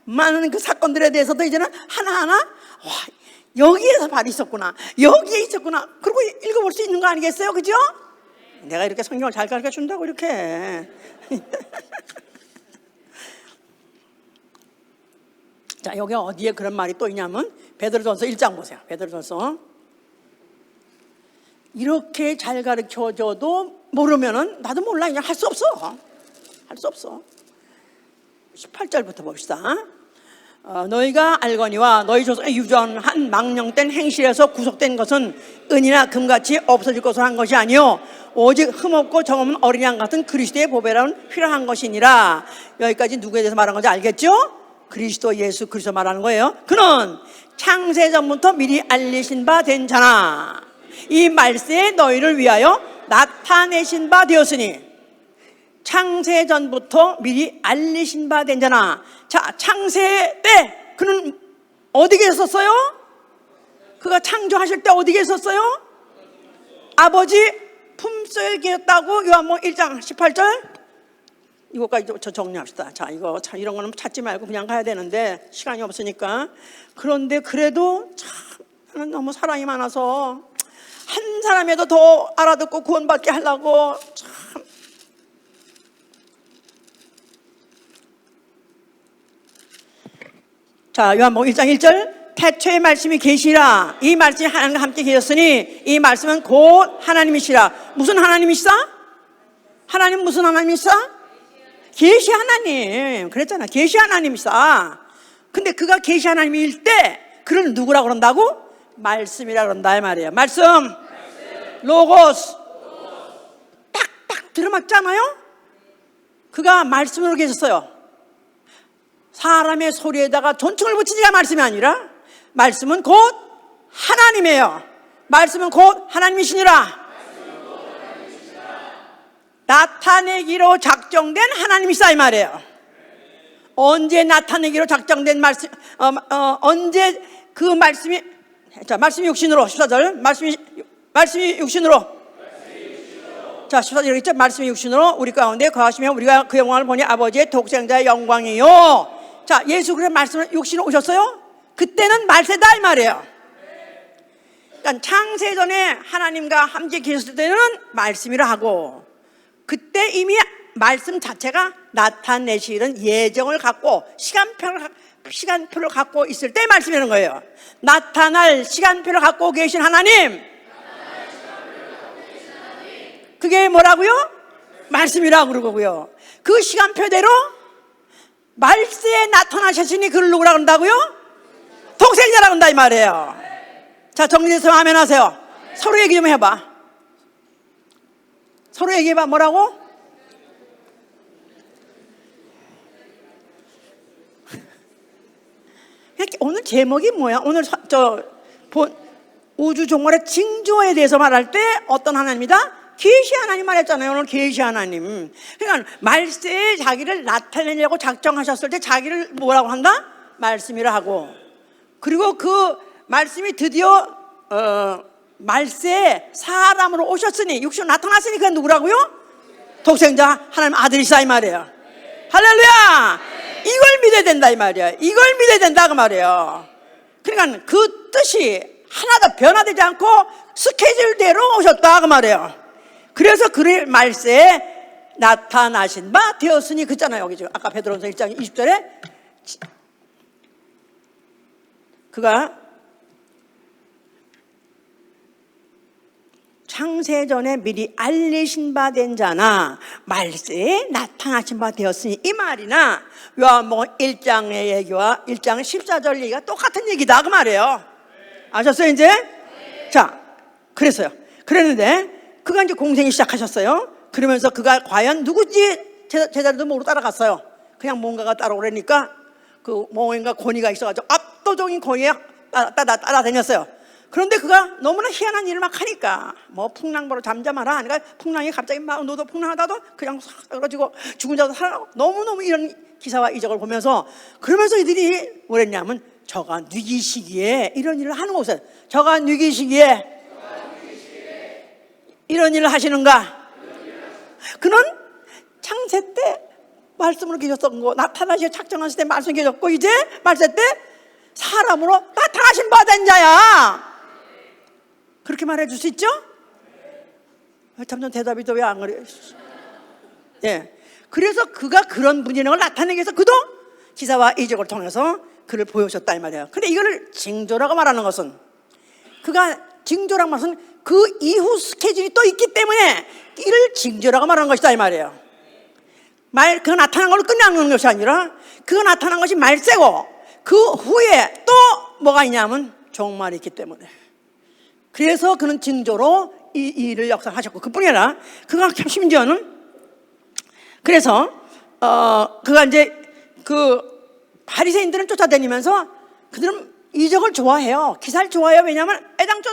많은 그 사건들에 대해서도 이제는 하나하나 여기에서 발이 있었구나, 여기에 있었구나, 그리고 읽어볼 수 있는 거 아니겠어요? 그죠? 내가 이렇게 성경을 잘 가르쳐 준다고 이렇게. 자, 여기 어디에 그런 말이 또 있냐면 베드로전서 1장 보세요. 베드로전서. 이렇게 잘 가르쳐줘도 모르면은 나도 몰라. 그냥 할 수 없어. 할 수 없어. 18절부터 봅시다. 너희가 알거니와 너희 조상의 유전한 망령된 행실에서 구속된 것은 은이나 금같이 없어질 것을 한 것이 아니요 오직 흠없고 정없는 어린 양 같은 그리스도의 보배라는 필요한 것이니라. 여기까지 누구에 대해서 말한 건지 알겠죠? 그리스도 예수 그리스도 말하는 거예요. 그는 창세전부터 미리 알리신 바 된 자나 이 말세에 너희를 위하여 나타내신 바 되었으니. 창세전부터 미리 알리신 바 된 자나. 자, 창세 때 그는 어디 계셨어요? 그가 창조하실 때 어디 계셨어요? 아버지 품속에 계셨다고. 요한복음 1장 18절. 이거까지 저 정리합시다. 자, 이거 참 이런 거는 찾지 말고 그냥 가야 되는데 시간이 없으니까. 그런데 그래도 참 나는 너무 사랑이 많아서 한 사람이라도 더 알아듣고 구원받게 하려고 참. 자, 요한복음 1장 1절. 태초의 말씀이 계시라. 이 말씀이 하나님과 함께 계셨으니 이 말씀은 곧 하나님이시라. 무슨 하나님이시다? 하나님 무슨 하나님이시다? 계시 하나님. 그랬잖아. 계시 하나님이시다. 근데 그가 계시 하나님일 때 그를 누구라고 그런다고? 말씀이라 그런다 이 말이에요. 말씀. 로고스. 딱딱 들어맞잖아요. 그가 말씀으로 계셨어요. 사람의 소리에다가 존칭을 붙이지가 말씀이 아니라 말씀은 곧 하나님이에요. 말씀은 곧 하나님이시니라. 나타내기로 작정된 하나님이시다 이 말이에요. 언제 나타내기로 작정된 말씀, 언제 그 말씀이, 자, 말씀이 육신으로 14절. 말씀이 육신으로. 자, 14절 여기 있죠? 말씀이 육신으로 우리 가운데 거하시며 우리가 그 영광을 보니 아버지의 독생자의 영광이요. 자, 예수 그리스도 말씀을 육신으로 오셨어요? 그때는 말세다 이 말이에요. 그러니까 창세전에 하나님과 함께 계셨을 때는 말씀이라 하고 그때 이미 말씀 자체가 나타내시는 예정을 갖고 시간표를 갖고 있을 때 말씀이라는 거예요. 나타날 시간표를 갖고 계신 하나님. 그게 뭐라고요? 말씀이라고 그러고요. 그 시간표대로 말세에 나타나셨으니 그를 누구라고 한다고요? 독생자라고 한다 이 말이에요. 자, 정리해서 아멘 하세요. 서로 얘기 좀 해봐. 서로 얘기해봐. 뭐라고? 오늘 제목이 뭐야? 오늘 우주 종말의 징조에 대해서 말할 때 어떤 하나님이다? 계시 하나님 말했잖아요. 오늘 계시 하나님. 그러니까 말세에 자기를 나타내려고 작정하셨을 때 자기를 뭐라고 한다? 말씀이라 하고. 그리고 그 말씀이 드디어 말세에 사람으로 오셨으니 육신으로 나타났으니 그건 누구라고요? 독생자 하나님 아들이시다 이 말이에요. 할렐루야. 이걸 믿어야 된다 이 말이야. 이걸 믿어야 된다 그 말이에요. 그러니까 그 뜻이 하나도 변화되지 않고 스케줄대로 오셨다 그 말이에요. 그래서 그를 말세에 나타나신 바 되었으니 그랬잖아요. 여기 지금 아까 베드로전서 1장 20절에 그가 창세전에 미리 알리신 바 된 자나 말세에 나타나신 바 되었으니 이 말이나 요한복음 1장의 얘기와 1장 14절 얘기가 똑같은 얘기다 그 말이에요. 아셨어요 이제? 자, 그랬어요. 그랬는데 그가 이제 공생이 시작하셨어요. 그러면서 그가 과연 누구지 제자들도 모르고 따라갔어요. 그냥 뭔가가 따라오려니까 그 뭔가 권위가 있어가지고 압도적인 권위에 따라다녔어요. 그런데 그가 너무나 희한한 일을 막 하니까 뭐 풍랑보로 잠잠하라 하니까 풍랑이 갑자기 막 너도 풍랑하다도 그냥 싹 떨어지고 죽은 자도 살아나고 너무너무 이런 기사와 이적을 보면서 그러면서 이들이 뭐랬냐면 저가 뉘기시기에 이런 일을 하는 곳에 저가 뉘기시기에 이런 일을 하시는가? 그는 창세 때 말씀으로 계셨던 거 나타나시어 작정하실 때 말씀 계셨고 이제 말세 때 사람으로 나타나신 바 된 자야. 그렇게 말해 줄 수 있죠? 참 대답이 또 왜 안 그래요? 예. 그래서 그가 그런 분이라는 걸 나타내기 위해서 그도 기사와 이적을 통해서 그를 보여줬다 이 말이에요. 근데 이거를 징조라고 말하는 것은 그가 징조라고 말하는 것은 그 이후 스케줄이 또 있기 때문에 이를 징조라고 말하는 것이다 이 말이에요. 그 나타난 걸로 끝나는 것이 아니라 그 나타난 것이 말세고 그 후에 또 뭐가 있냐면 종말이 있기 때문에, 그래서 그는 징조로 이 일을 역사하셨고, 그뿐이 아니라 그가 참 심지어는 그래서 그가 이제 그 바리새인들은 쫓아다니면서 그들은 이적을 좋아해요. 기사를 좋아해요. 왜냐하면 애당초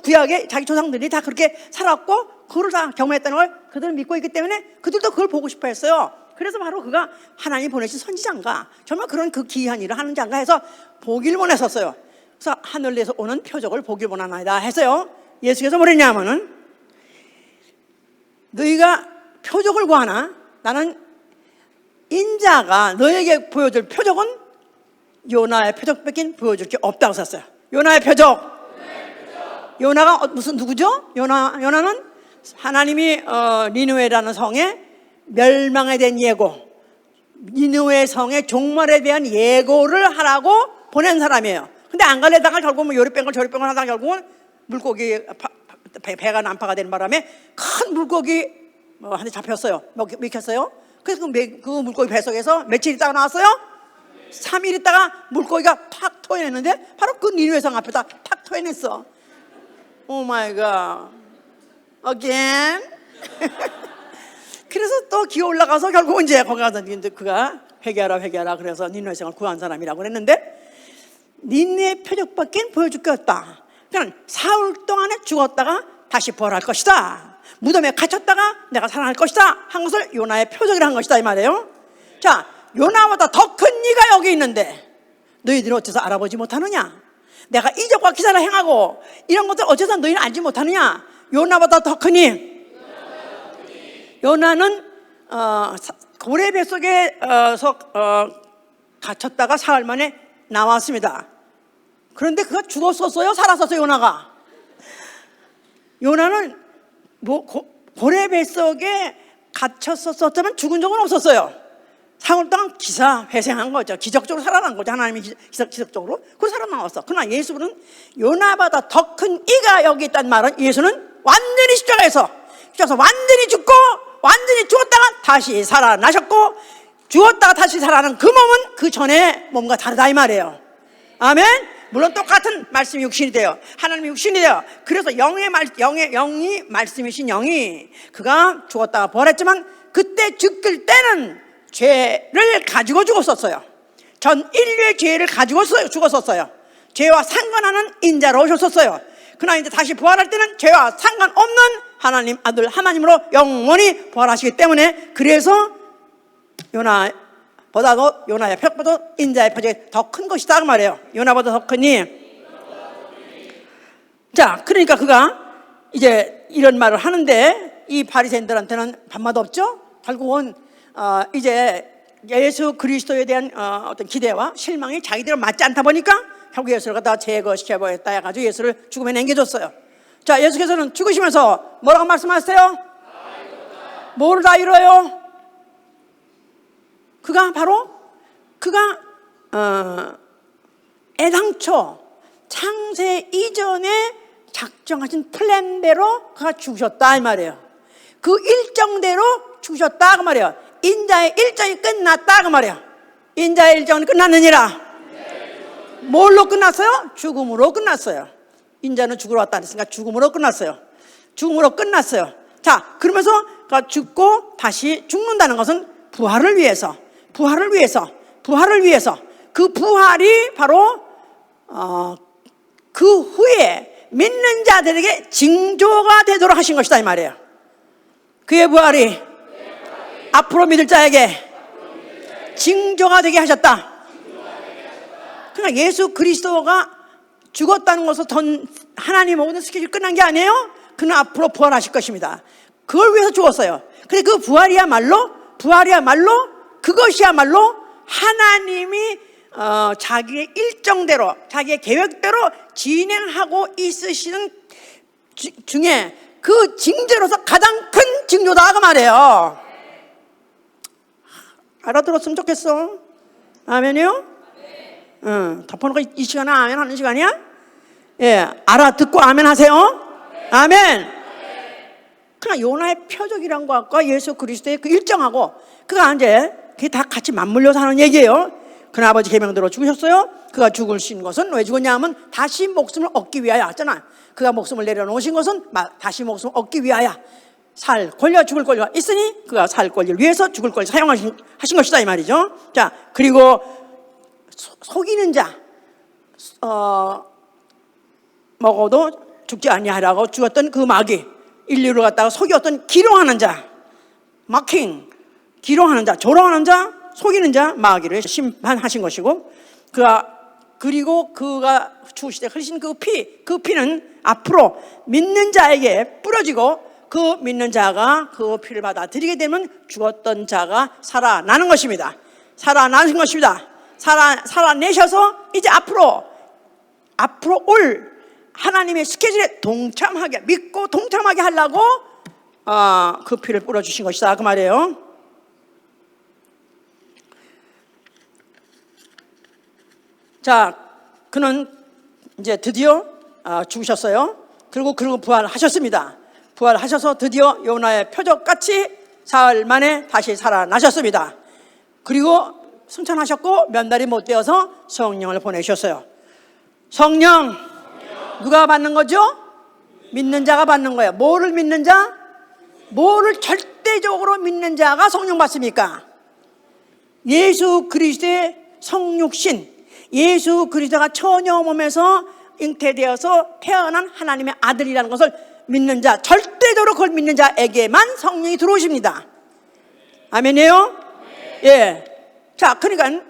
구약의 자기 조상들이 다 그렇게 살았고 그걸 다 경험했다는 걸 그들은 믿고 있기 때문에 그들도 그걸 보고 싶어 했어요. 그래서 바로 그가 하나님 보내신 선지자인가, 정말 그런 그 기이한 일을 하는 자인가 해서 보기를 원했었어요. 그래서 하늘에서 오는 표적을 보기를 원하나이다 해서요, 예수께서 뭐랬냐면은 너희가 표적을 구하나 나는 인자가 너에게 보여줄 표적은 요나의 표적밖에 보여줄 게 없다고 썼어요. 요나의 표적. 요나가 무슨 누구죠? 요나는 하나님이 니느웨라는 성에 멸망에 대한 예고, 니느웨 성의 종말에 대한 예고를 하라고 보낸 사람이에요. 근데 안 가려다가 결국은 요리병을 저리병을 하다가 결국은 물고기 배가 난파가 되는 바람에 큰 물고기 한테 잡혔어요. 먹혔어요. 그래서 그 물고기 뱃속에서 며칠 있다가 나왔어요? 3일 있다가 물고기가 팍 토해냈는데 바로 그 니느웨 성 앞에다 팍 토해냈어. 오 마이 갓. again. 그래서 또 기어 올라가서 결국은 이제 거기 가서 그가 회개하라 그래서 니느웨 성을 구한 사람이라고 그랬는데, 니느웨 표적밖에 보여줄 게 없다. 그냥 사흘 동안에 죽었다가 다시 부활할 것이다, 무덤에 갇혔다가 내가 살아날 것이다 한 것을 요나의 표적이라 한 것이다 이 말이에요. 자, 요나보다 더 큰 이가 여기 있는데 너희들은 어째서 알아보지 못하느냐? 내가 이적과 기사를 행하고 이런 것들 어째서 너희는 알지 못하느냐? 요나보다 더 크니. 요나는 고래 뱃속에서 갇혔다가 사흘 만에 나왔습니다. 그런데 그가 죽었었어요? 살았었어요? 요나가? 요나는 고래 뱃속에 갇혔었다면 죽은 적은 없었어요. 사흘 동안 회생한 거죠. 기적적으로 살아난 거죠. 하나님이 기적적으로. 그래서 살아나왔어. 그러나 예수는 요나보다 더 큰 이가 여기 있다는 말은, 예수는 완전히 십자가에서 완전히 죽고 완전히 죽었다가 다시 살아나셨고, 죽었다가 다시 살아난 그 몸은 그 전에 몸과 다르다 이 말이에요. 아멘. 물론 똑같은 말씀이 육신이 돼요. 하나님이 육신이 돼요. 그래서 영이 말씀이신 영이 그가 죽었다가 부활했지만 그때 죽을 때는 죄를 가지고 죽었었어요. 전 인류의 죄를 가지고 죽었었어요. 죄와 상관하는 인자로 오셨었어요. 그러나 이제 다시 부활할 때는 죄와 상관없는 하나님 아들 하나님으로 영원히 부활하시기 때문에, 그래서 요나의 표적보다 인자의 표적이 더 큰 것이다 그 말이에요. 요나보다 더 크니. 자, 그러니까 그가 이제 이런 말을 하는데 이 바리새인들한테는 밤마다 없죠. 결국은 이제 예수 그리스도에 대한 어떤 기대와 실망이 자기들과 맞지 않다 보니까 결국 예수를 갖다 제거시켜버렸다 해가지고 예수를 죽음에 남겨줬어요. 자, 예수께서는 죽으시면서 뭐라고 말씀하세요? 뭐를 다 이뤄요? 그가 애당초 창세 이전에 작정하신 플랜대로 그가 죽으셨다 이 말이에요. 그 일정대로 죽으셨다 그 말이에요. 인자의 일정이 끝났다 그 말이에요. 인자의 일정은 끝났느니라. 뭘로 끝났어요? 죽음으로 끝났어요. 인자는 죽으러 왔다 그랬으니까 죽음으로 끝났어요. 죽음으로 끝났어요. 자, 그러면서 그가 죽고 다시 죽는다는 것은 부활을 위해서 그 부활이 바로 그 후에 믿는 자들에게 징조가 되도록 하신 것이다 이 말이에요. 그의 부활이 앞으로 믿을 자에게 징조가 되게 하셨다. 그러니까 예수 그리스도가 죽었다는 것은 하나님 모든 스케줄이 끝난 게 아니에요. 그는 앞으로 부활하실 것입니다. 그걸 위해서 죽었어요. 근데 그 부활이야말로 그것이야말로 하나님이 자기의 일정대로 자기의 계획대로 진행하고 있으시는 중에 그 징조로서 가장 큰 징조다 그 말이에요. 알아들었으면 좋겠어. 아멘이요? 덮어놓고 이 시간은 아멘 하는 시간이야? 예, 알아듣고 아멘 하세요. 아멘. 그러나 요나의 표적이란 것과 예수 그리스도의 그 일정하고 그가 이제 그게 다 같이 맞물려서 하는 얘기예요. 그는 아버지 계명대로 죽으셨어요. 그가 죽으신 것은 왜 죽었냐 하면 다시 목숨을 얻기 위하여 하잖아. 그가 목숨을 내려놓으신 것은 다시 목숨을 얻기 위하여 살 권리와 죽을 권리가 있으니 그가 살 권리를 위해서 죽을 권리를 사용하신 것이다 이 말이죠. 자, 그리고 속이는 자 먹어도 죽지 아니하라고 죽었던 그 마귀 인류를 갖다가 속였던 기롱하는 자 마킹 기롱하는 자 조롱하는 자 속이는 자 마귀를 심판하신 것이고 그리고 그가 죽으실 때 흘리신 그 피는 앞으로 믿는 자에게 뿌려지고 그 믿는 자가 그 피를 받아 들이게 되면 죽었던 자가 살아나는 것입니다. 살아나신 것입니다. 살아내셔서 이제 앞으로 올 하나님의 스케줄에 동참하게 믿고 동참하게 하려고 그 피를 뿌려주신 것이다 그 말이에요. 자, 그는 이제 드디어 죽으셨어요. 그리고 부활하셨습니다. 부활하셔서 드디어 요나의 표적같이 사흘 만에 다시 살아나셨습니다. 그리고 승천하셨고 몇 날이 못 되어서 성령을 보내셨어요. 성령 누가 받는 거죠? 믿는 자가 받는 거예요. 뭐를 믿는 자? 뭐를 절대적으로 믿는 자가 성령 받습니까? 예수 그리스도의 성육신, 예수 그리스도가 처녀 몸에서 잉태되어서 태어난 하나님의 아들이라는 것을 믿는 자, 절대적으로 그걸 믿는 자에게만 성령이 들어오십니다. 아멘이에요? 예. 자, 그러니까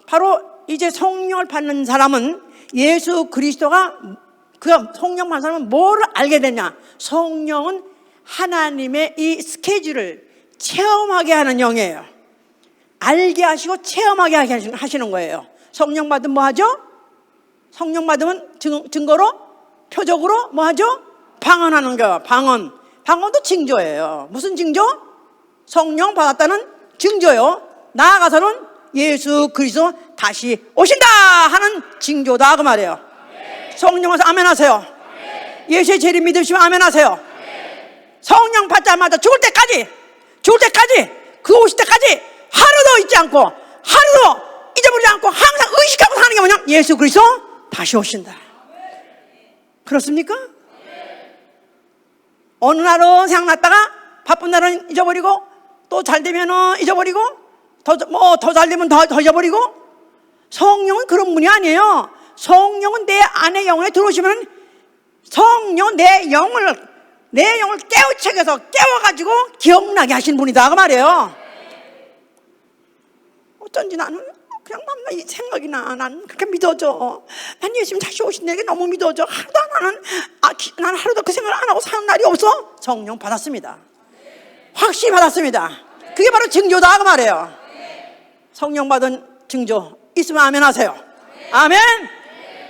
바로 이제 성령을 받는 사람은 예수 그리스도가 그가 성령 받는 사람은 뭐를 알게 되냐? 성령은 하나님의 이 스케줄을 체험하게 하는 영이에요. 알게 하시고 체험하게 하시는 거예요. 성령 받으면 뭐 하죠? 성령 받으면 증거로 표적으로 뭐 하죠? 방언하는 거예요. 방언도 징조예요. 무슨 징조? 성령 받았다는 징조요. 나아가서는 예수 그리스도 다시 오신다 하는 징조다 그 말이에요. 성령 와서 아멘 하세요. 예수의 재림 믿으시면 아멘 하세요. 성령 받자마자 죽을 때까지 그 오실 때까지 하루도 잊지 않고 하루도 잊어버리지 않고 항상 의식하고 사는 게 뭐냐? 예수 그리스도 다시 오신다. 그렇습니까? 어느 날은 생각났다가 바쁜 날은 잊어버리고 또 잘 되면 잊어버리고 더 잘 되면 더 잊어버리고. 성령은 그런 분이 아니에요. 성령은 내 안에 영혼에 들어오시면 성령 내 영을 깨우쳐서 깨워가지고 기억나게 하신 분이다 그 말이에요. 어쩐지 나는 그냥 맘나 이 생각이 난 그렇게 믿어져. 난 예수님 다시 오신다는 게 너무 믿어져. 난 하루도 그 생각을 안 하고 사는 날이 없어. 성령 받았습니다. 확실히 받았습니다. 그게 바로 징조다 그 말이에요. 성령 받은 징조 있으면 아멘 하세요. 아멘.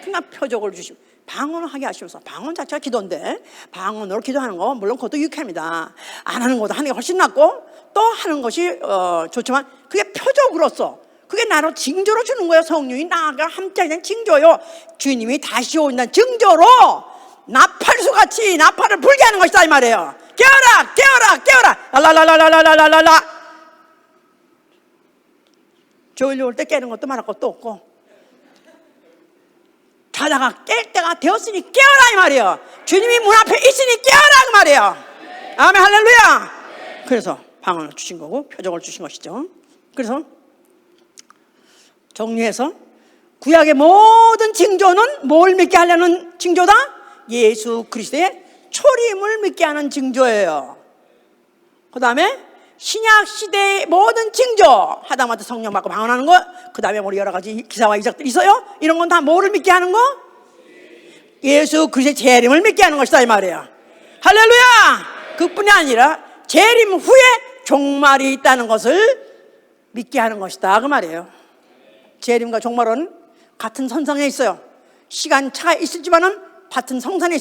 그러니까 표적을 주시고 방언을 하게 하시면서, 방언 자체가 기도인데 방언으로 기도하는 거 물론 그것도 유쾌합니다. 안 하는 것도 하는 게 훨씬 낫고 또 하는 것이 좋지만 그게 표적으로서, 그게 나로 징조로 주는 거예요. 성령이 나가 함께하는 징조요. 주님이 다시 온다는 징조로 나팔수같이 나팔을 불게 하는 것이다 이 말이에요. 깨어라 깨어라 깨어라 랄랄랄랄랄랄랄라. 졸려올 때 깨는 것도 말할 것도 없고 자다가 깰 때가 되었으니 깨어라 이 말이에요. 주님이 문 앞에 있으니 깨어라 그 말이에요. 아멘 할렐루야. 그래서 방언을 주신 거고 표적을 주신 것이죠. 그래서 정리해서 구약의 모든 징조는 뭘 믿게 하려는 징조다? 예수 그리스도의 초림을 믿게 하는 징조예요. 그 다음에 신약 시대의 모든 징조, 하다마다 성령 받고 방언하는 거, 그 다음에 뭐 여러 가지 기사와 이적들이 있어요. 이런 건 다 뭐를 믿게 하는 거? 예수 그리스도의 재림을 믿게 하는 것이다 이 말이에요. 할렐루야. 그뿐이 아니라 재림 후에 종말이 있다는 것을 믿게 하는 것이다 그 말이에요. 재림과 종말은 같은 선상에 있어요. 시간차가 있을지만은 같은 선상에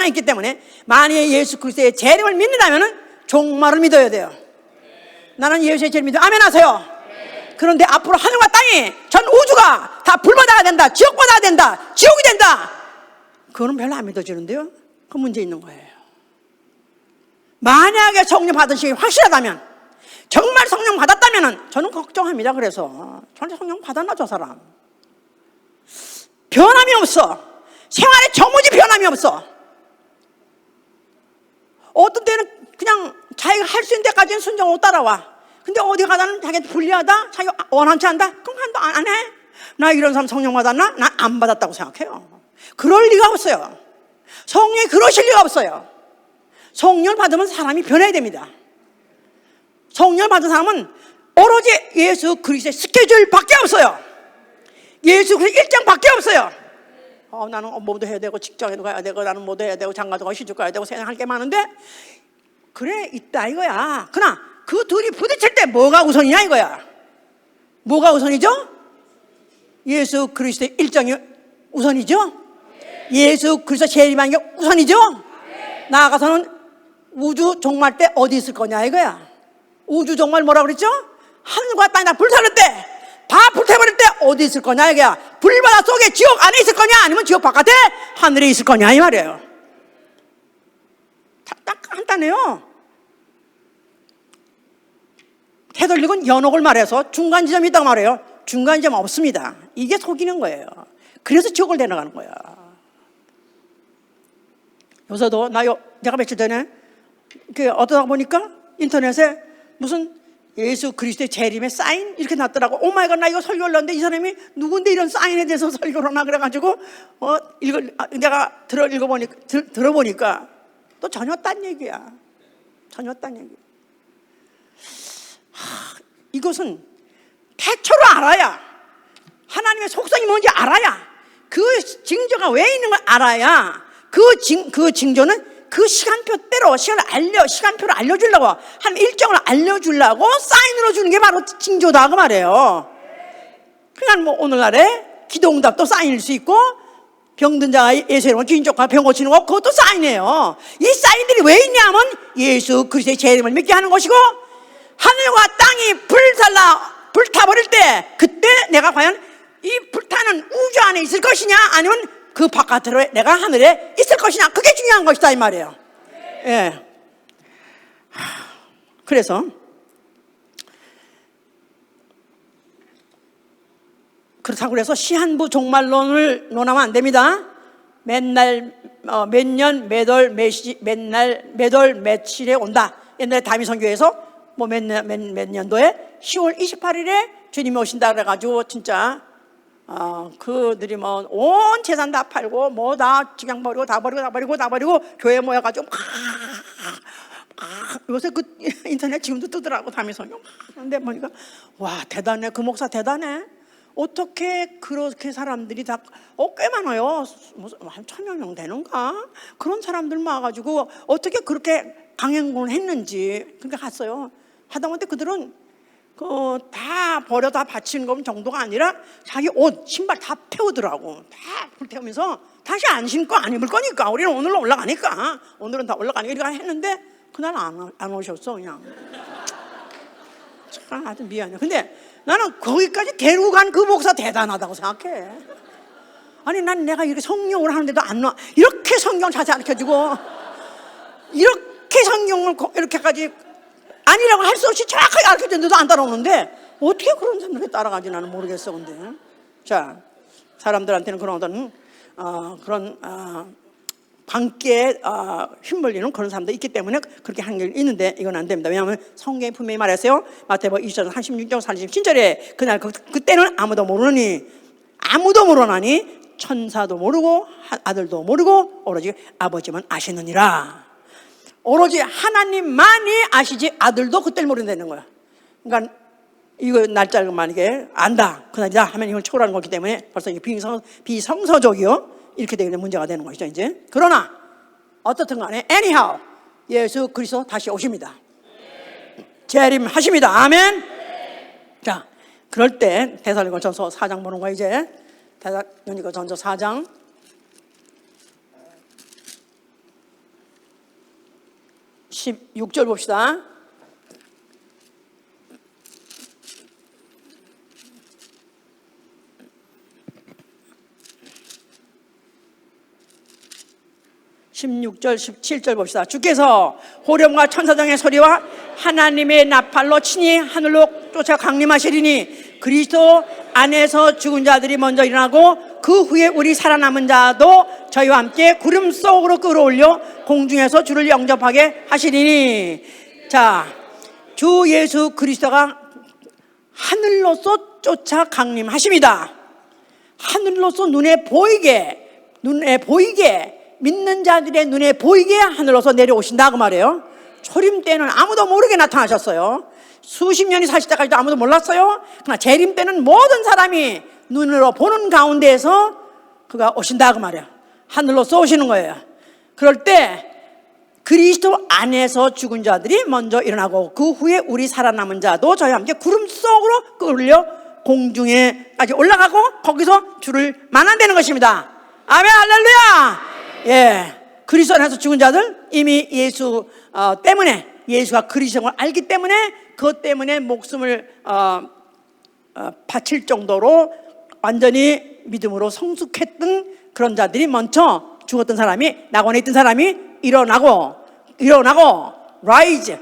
있기 때문에 만약에 예수 그리스도의 재림을 믿는다면은 종말을 믿어야 돼요. 나는 예수의 재림 믿어 아멘 하세요. 그런데 앞으로 하늘과 땅이 전 우주가 다 불받아야 된다, 지옥받아야 된다, 지옥이 된다, 그거는 별로 안 믿어지는데요. 그 문제 있는 거예요. 만약에 성령 받으시기 확실하다면, 정말 성령 받았다면 저는 걱정합니다. 그래서 저는 성령 받았나 저 사람. 변함이 없어. 생활에 정무지 변함이 없어. 어떤 때는 그냥 자기가 할 수 있는 데까지는 순종하고 따라와. 근데 어디 가다는 자기한테 불리하다, 자기가 원한치 않다, 그럼 안 해. 나 이런 사람 성령 받았나? 난 안 받았다고 생각해요. 그럴 리가 없어요. 성령이 그러실 리가 없어요. 성령을 받으면 사람이 변해야 됩니다. 성령을 받은 사람은 오로지 예수 그리스도의 스케줄밖에 없어요. 예수 그리스도의 일정밖에 없어요. 나는 뭐도 해야 되고 직장에도 가야 되고 나는 뭐도 해야 되고 장가도 가고 시집 가야 되고 생각할 게 많은데, 그래 있다 이거야. 그러나 그 둘이 부딪힐 때 뭐가 우선이냐 이거야. 뭐가 우선이죠? 예수 그리스도의 일정이 우선이죠. 예수 그리스도 재림하는 게 우선이죠. 나아가서는 우주 종말 때 어디 있을 거냐 이거야. 우주 종말 뭐라고 그랬죠? 하늘과 땅이 다 불타는 때, 다 불태버릴 때 어디 있을 거냐 이거야. 불바다 속에 지옥 안에 있을 거냐, 아니면 지옥 바깥에 하늘에 있을 거냐 이 말이에요. 딱 간단해요. 캐톨릭은 연옥을 말해서 중간 지점이 있다고 말해요. 중간 지점 없습니다. 이게 속이는 거예요. 그래서 지옥을 데려가는 거야. 요새도 내가 며칠 전에 어떠다 보니까 인터넷에 무슨 예수 그리스도의 재림의 사인 이렇게 났더라고. 오마이갓, 나 이거 설교를 했는데 이 사람이 누군데 이런 사인에 대해서 설교를 하나 그래가지고 내가 들어보니까 또 전혀 딴 얘기야. 전혀 딴 얘기. 이것은 태초로 알아야, 하나님의 속성이 뭔지 알아야, 그 징조가 왜 있는 걸 알아야 그 징조는 그 시간표대로 시간표를 알려주려고, 한 일정을 알려주려고 사인으로 주는 게 바로 징조다 그 말이에요. 그러니까 뭐 오늘날에 기도응답도 사인일 수 있고, 병든 자가 예수 이름으로 주인 쫓아 병 고치는 거, 그것도 사인이에요. 이 사인들이 왜 있냐면 예수 그리스도의 재림을 믿게 하는 것이고, 하늘과 땅이 불타버릴 때, 그때 내가 과연 이 불타는 우주 안에 있을 것이냐, 아니면 그 바깥으로 내가 하늘에 있을 것이냐, 그게 중요한 것이다 이 말이에요. 예. 그래서 그렇다고 해서 시한부 종말론을 논하면 안 됩니다. 맨날 몇 년 몇 월 며칠에 온다. 옛날에 다미선교에서 몇 년도에 10월 28일에 주님이 오신다 그래가지고 진짜 그들이 뭐 온 재산 다 팔고 뭐 다 직장 버리고 다 버리고 교회 모여가지고 요새 그 인터넷 지금도 뜨더라고, 다미선교. 근데 보니까 와, 대단해. 그 목사 대단해. 어떻게 그렇게 사람들이 다 꽤 많아요. 한 1000여 명 되는가? 그런 사람들 모아가지고 어떻게 그렇게 강행군을 했는지. 그러니까 갔어요. 하다못해 그들은 다 버려 다 바치는 건 정도가 아니라 자기 옷, 신발 다 태우더라고. 다 불태우면서 다시 안 신고 안 입을 거니까, 우리는 오늘로 올라가니까, 오늘은 다 올라가니까 이렇게 했는데 그날 안 오셨어. 그냥 참 아주 미안해. 근데 나는 거기까지 데리고 간 그 목사 대단하다고 생각해. 아니, 내가 이렇게 성령을 하는데도 안 와. 이렇게 성경 자세히 가르쳐주고, 이렇게 성경을 이렇게까지 아니라고 할 수 없이 정확하게 가르쳐줬는데도 안 따라오는데 어떻게 그런 사람들이 따라가지 나는 모르겠어. 근데 자, 사람들한테는 그런 광기에 휘말리는 그런 사람도 있기 때문에 그렇게 한 게 있는데 이건 안 됩니다. 왜냐하면 성경이 분명히 말했어요. 마태복음 20장 36절 37절에 그날 그때는 아무도 모르나니 천사도 모르고 아들도 모르고 오로지 아버지만 아시느니라. 오로지 하나님만이 아시지 아들도 그때를 모른다는 거야. 그러니까 이거 날짜를 만약에 안다, 그날이다 하면 이걸 초월하는 거기 때문에 벌써 이게 비성서적이요, 이렇게 되면 문제가 되는 것이죠 이제. 그러나 어떻든 간에 anyhow 예수 그리스도 다시 오십니다. 재림하십니다. 아멘. 자, 그럴 때 데살로니가전서 4장 보는 거야 이제. 데살로니가전서 4장 16절 봅시다. 16절 17절 봅시다. 주께서 호령과 천사장의 소리와 하나님의 나팔로 친히 하늘로 쫓아 강림하시리니 그리스도 안에서 죽은 자들이 먼저 일어나고 그 후에 우리 살아남은 자도 저희와 함께 구름 속으로 끌어올려 공중에서 주를 영접하게 하시리니. 자, 주 예수 그리스도가 하늘로서 쫓아 강림하십니다. 하늘로서 눈에 보이게 믿는 자들의 눈에 보이게 하늘로서 내려오신다 그 말이에요. 초림 때는 아무도 모르게 나타나셨어요. 수십 년이 사실 때까지도 아무도 몰랐어요. 그러나 재림 때는 모든 사람이 눈으로 보는 가운데에서 그가 오신다 그 말이에요. 하늘로서 오시는 거예요. 그럴 때 그리스도 안에서 죽은 자들이 먼저 일어나고 그 후에 우리 살아남은 자도 저희와 함께 구름 속으로 끌려 공중에까지 올라가고 거기서 주를 만난다는 것입니다. 아멘, 할렐루야. 예, 그리스도 안에서 죽은 자들, 이미 예수 때문에, 예수가 그리스도를 알기 때문에 그것 때문에 목숨을 바칠 정도로 완전히 믿음으로 성숙했던 그런 자들이 먼저 죽었던 사람이, 낙원에 있던 사람이 일어나고 rise,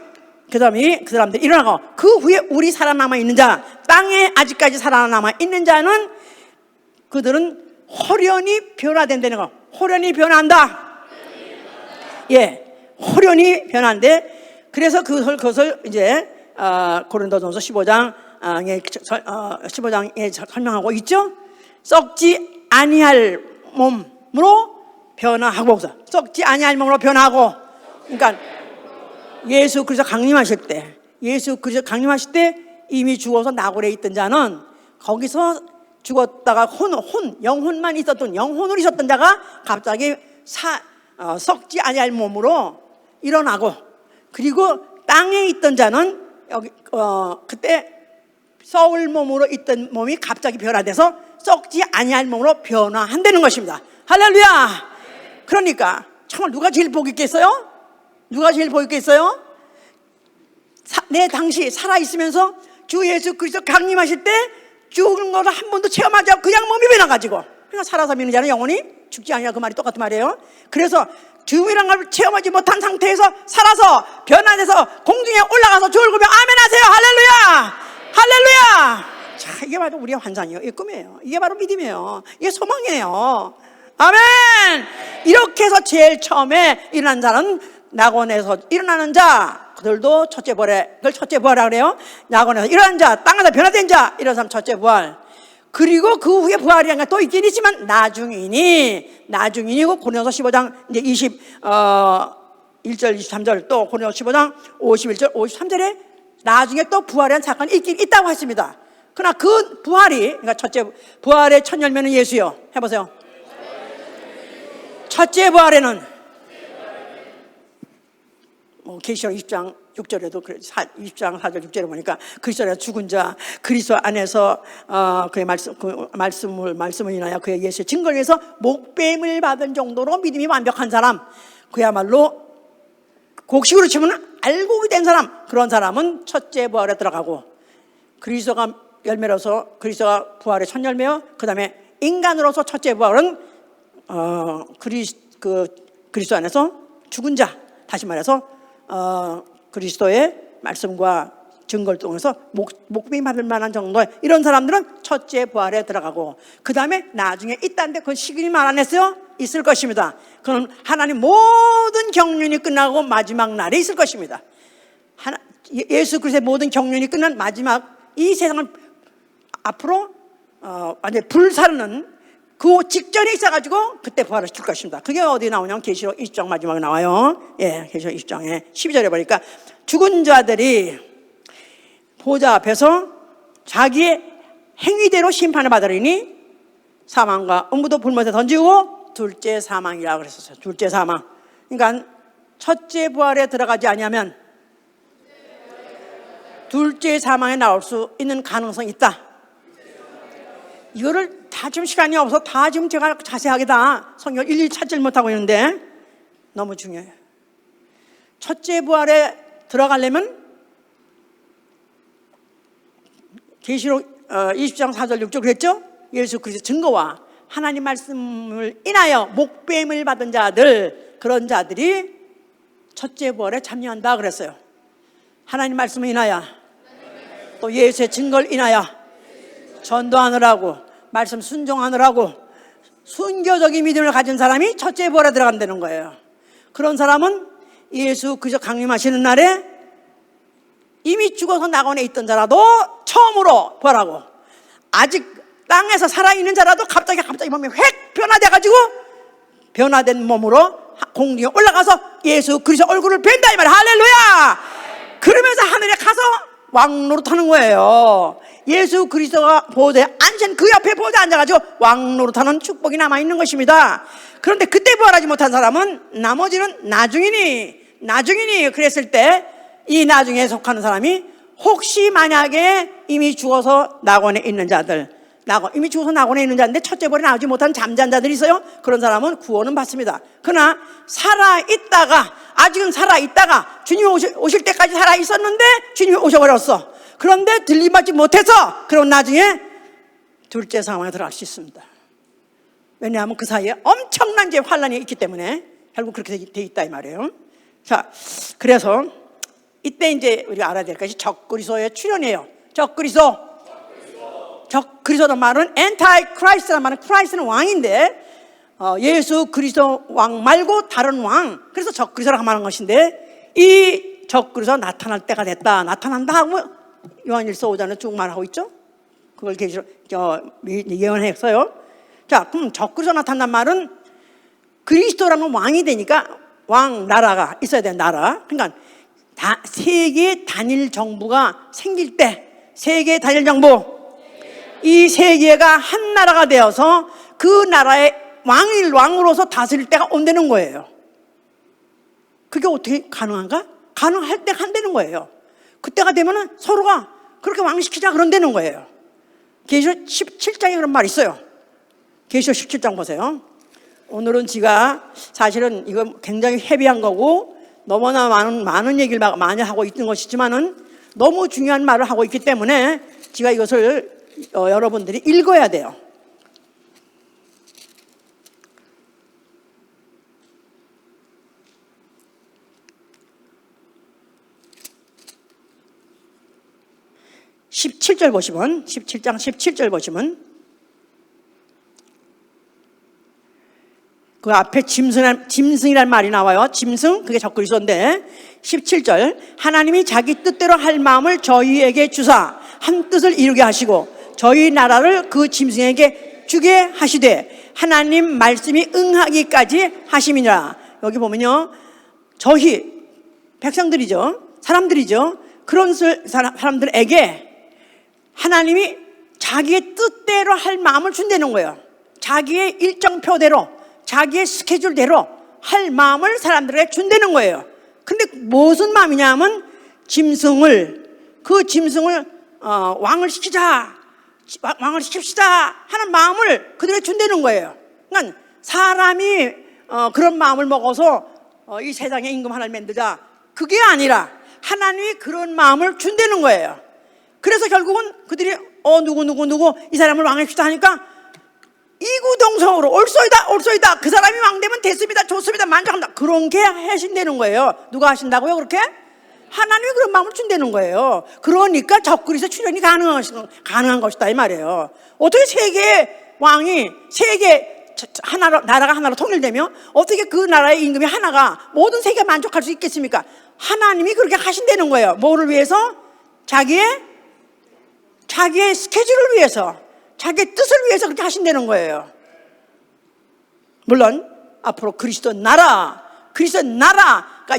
그 사람들이 일어나고 그 후에 우리 살아남아 있는 자, 땅에 아직까지 살아남아 있는 자는 그들은 호련히 변화된다는 거. 호련히 변한다. 예, 호련히 변한데, 그래서 그것을 이제 고린도전서 15장에 설명하고 있죠. 썩지 아니할 몸으로 변화하고, 썩지 아니할 몸으로 변화하고. 그러니까 예수 그리스도 강림하실 때, 이미 죽어서 낙원에 있던 자는 거기서 죽었다가 영혼만 있었던, 영혼으로 있었던 자가 갑자기 썩지 아니할 몸으로 일어나고, 그리고 땅에 있던 자는 여기 그때 썩을 몸으로 있던 몸이 갑자기 변화돼서 썩지 아니할 몸으로 변화한다는 것입니다. 할렐루야. 그러니까 정말 누가 제일 복 있겠어요? 누가 제일 복 있겠어요? 내 당시 살아있으면서 주 예수 그리스도 강림하실 때 죽은 거를 한 번도 체험하지 않고 그냥 몸이 변화가지고, 그러니까 살아서 믿는 자는 영원히 죽지 않냐, 그 말이 똑같은 말이에요. 그래서 죽음이란 걸 체험하지 못한 상태에서 살아서 변화돼서 공중에 올라가서 주를 보며 아멘 하세요. 할렐루야. 할렐루야. 자, 이게 바로 우리의 환상이에요. 이게 꿈이에요. 이게 바로 믿음이에요. 이게 소망이에요. 아멘. 이렇게 해서 제일 처음에 일어난 자는, 낙원에서 일어나는 자, 그들도 첫째 부활에, 그걸 첫째 부활이라고 그래요. 낙원에서 일어난 자, 땅에서 변화된 자, 이런 사람 첫째 부활. 그리고 그 후에 부활이라는 게 또 있긴 있지만 나중이고 고린도서 15장 이제 1절 23절, 또 고린도서 15장 51절 53절에 나중에 또 부활이라는 사건이 있긴 있다고 했습니다. 그러나 그 부활이, 그러니까 첫째 부활의 첫 열매는 예수요. 해보세요. 첫째 부활에는 계시록 20장 6절에도 20장 4절 6절에 보니까 그리스도 안에서 죽은 자, 그리스도 안에서 그의 말씀을 인하여 그의 예수의 증거를 위해서 목뱀을 받은 정도로 믿음이 완벽한 사람, 그야말로 곡식으로 치면 알곡이 된 사람, 그런 사람은 첫째 부활에 들어가고, 그리스도가 열매로서 그리스도가 부활의 첫 열매요. 그 다음에 인간으로서 첫째 부활은 그리스도 안에서 죽은 자, 다시 말해서 그리스도의 말씀과 증거를 통해서 목숨이 받을 만한 정도의 이런 사람들은 첫째 부활에 들어가고, 그 다음에 나중에 있다는데 그건 시간이 말 안 했어요? 있을 것입니다. 그건 하나님 모든 경륜이 끝나고 마지막 날에 있을 것입니다. 예수 그리스도의 모든 경륜이 끝난 마지막, 이 세상을 앞으로 완전히 불사르는 그 직전에 있어가지고 그때 부활을 시킬 것입니다. 그게 어디 나오냐면 계시록 20장 마지막에 나와요. 예, 계시록 20장에 12절에 보니까 죽은 자들이 보좌 앞에서 자기의 행위대로 심판을 받으리니 사망과 음부도 불못에 던지고 둘째 사망이라고 그랬었어요. 둘째 사망. 그러니까 첫째 부활에 들어가지 아니하면 둘째 사망에 나올 수 있는 가능성이 있다. 이거를 다 지금 시간이 없어서 다 지금 제가 자세하게 다 성경 일일이 찾지 못하고 있는데 너무 중요해요. 첫째 부활에 들어가려면 계시록 20장 4절 6절 그랬죠? 예수 그리스도 증거와 하나님 말씀을 인하여 목뱀을 받은 자들, 그런 자들이 첫째 부활에 참여한다 그랬어요. 하나님 말씀을 인하여 또 예수의 증거를 인하여 전도하느라고 말씀 순종하느라고 순교적인 믿음을 가진 사람이 첫째 부활에 들어간다는 거예요. 그런 사람은 예수 그리스도 강림하시는 날에 이미 죽어서 낙원에 있던 자라도 처음으로 부활하고, 아직 땅에서 살아있는 자라도 갑자기 몸이 획 변화돼가지고 변화된 몸으로 공중에 올라가서 예수 그리스도 얼굴을 뵌다 이 말이야. 할렐루야. 그러면서 하늘에 가서 왕노릇하는 거예요. 예수 그리스도가 보호자에 앉은 그 옆에 보호자에 앉아가지고 왕노릇하는 축복이 남아있는 것입니다. 그런데 그때 부활하지 못한 사람은 나머지는 나중이니 그랬을 때 이 나중에 속하는 사람이 혹시 만약에 이미 죽어서 낙원에 있는 자들, 이미 죽어서 낙원에 있는 자인데 첫째 부활에 나오지 못한 잠잔 자들이 있어요. 그런 사람은 구원은 받습니다. 그러나 아직은 살아있다가 주님이 오실 때까지 살아있었는데 주님이 오셔버렸어. 그런데 들림받지 못해서 그런 나중에 둘째 상황에 들어갈 수 있습니다. 왜냐하면 그 사이에 엄청난 환란이 있기 때문에 결국 그렇게 돼 있다 이 말이에요. 자, 그래서 이때 이제 우리가 알아야 될 것이 적그리스도의 출현이에요. 적그리스도라는 말은 엔타이크라이스트라는 말은, 크라이스트는 왕인데 예수 그리스도 왕 말고 다른 왕, 그래서 적그리스도라고 말하는 것인데, 이 적그리스도가 나타날 때가 됐다, 나타난다 하고 요한일서 5장은 쭉 말하고 있죠. 그걸 예언했어요. 자, 그럼 적그리스도 나타난다는 말은 그리스도라는 왕이 되니까 왕 나라가 있어야 되는 나라. 그러니까 세계 단일 정부가 생길 때, 세계 단일 정부, 이 세계가 한 나라가 되어서 그 나라의 왕으로서 다스릴 때가 온다는 거예요. 그게 어떻게 가능한가? 가능할 때가 한다는 거예요. 그때가 되면은 서로가 그렇게 왕시키자 그런다는 거예요. 계시록 17장에 그런 말이 있어요. 계시록 17장 보세요. 오늘은 제가 사실은 이거 굉장히 헤비한 거고 너무나 많은 얘기를 많이 하고 있는 것이지만은 너무 중요한 말을 하고 있기 때문에 제가 이것을 여러분들이 읽어야 돼요. (17절) 보시면, 17장 17절 보시면 그 앞에 짐승이라는 말이 나와요. 짐승, 그게 적그리스도인데 17절, 하나님이 자기 뜻대로 할 마음을 저희에게 주사 한 뜻을 이루게 하시고 저희 나라를 그 짐승에게 주게 하시되 하나님 말씀이 응하기까지 하심이니라. 여기 보면요, 저희 백성들이죠, 사람들이죠. 그런 사람들에게 하나님이 자기의 뜻대로 할 마음을 준다는 거예요. 자기의 일정표대로, 자기의 스케줄대로 할 마음을 사람들에게 준다는 거예요. 근데 무슨 마음이냐 하면 그 짐승을 왕을 시키자, 왕을 시킵시다 하는 마음을 그들에게 준다는 거예요. 그러니까 사람이 그런 마음을 먹어서 이 세상에 임금 하나를 만들자, 그게 아니라 하나님이 그런 마음을 준다는 거예요. 그래서 결국은 그들이 누구 이 사람을 왕합시다 하니까 이구동성으로 올소이다, 그 사람이 왕되면 됐습니다, 좋습니다, 만족합니다, 그런 게 하신다는 거예요. 누가 하신다고요? 그렇게? 하나님이 그런 마음을 준다는 거예요. 그러니까 적그리스도 출현이 가능한 것이다 이 말이에요. 어떻게 세계 왕이 나라가 하나로 통일되며 어떻게 그 나라의 임금이 하나가 모든 세계가 만족할 수 있겠습니까? 하나님이 그렇게 하신다는 거예요. 뭐를 위해서? 자기의 스케줄을 위해서, 자기의 뜻을 위해서 그렇게 하신다는 거예요. 물론 앞으로 그리스도 나라가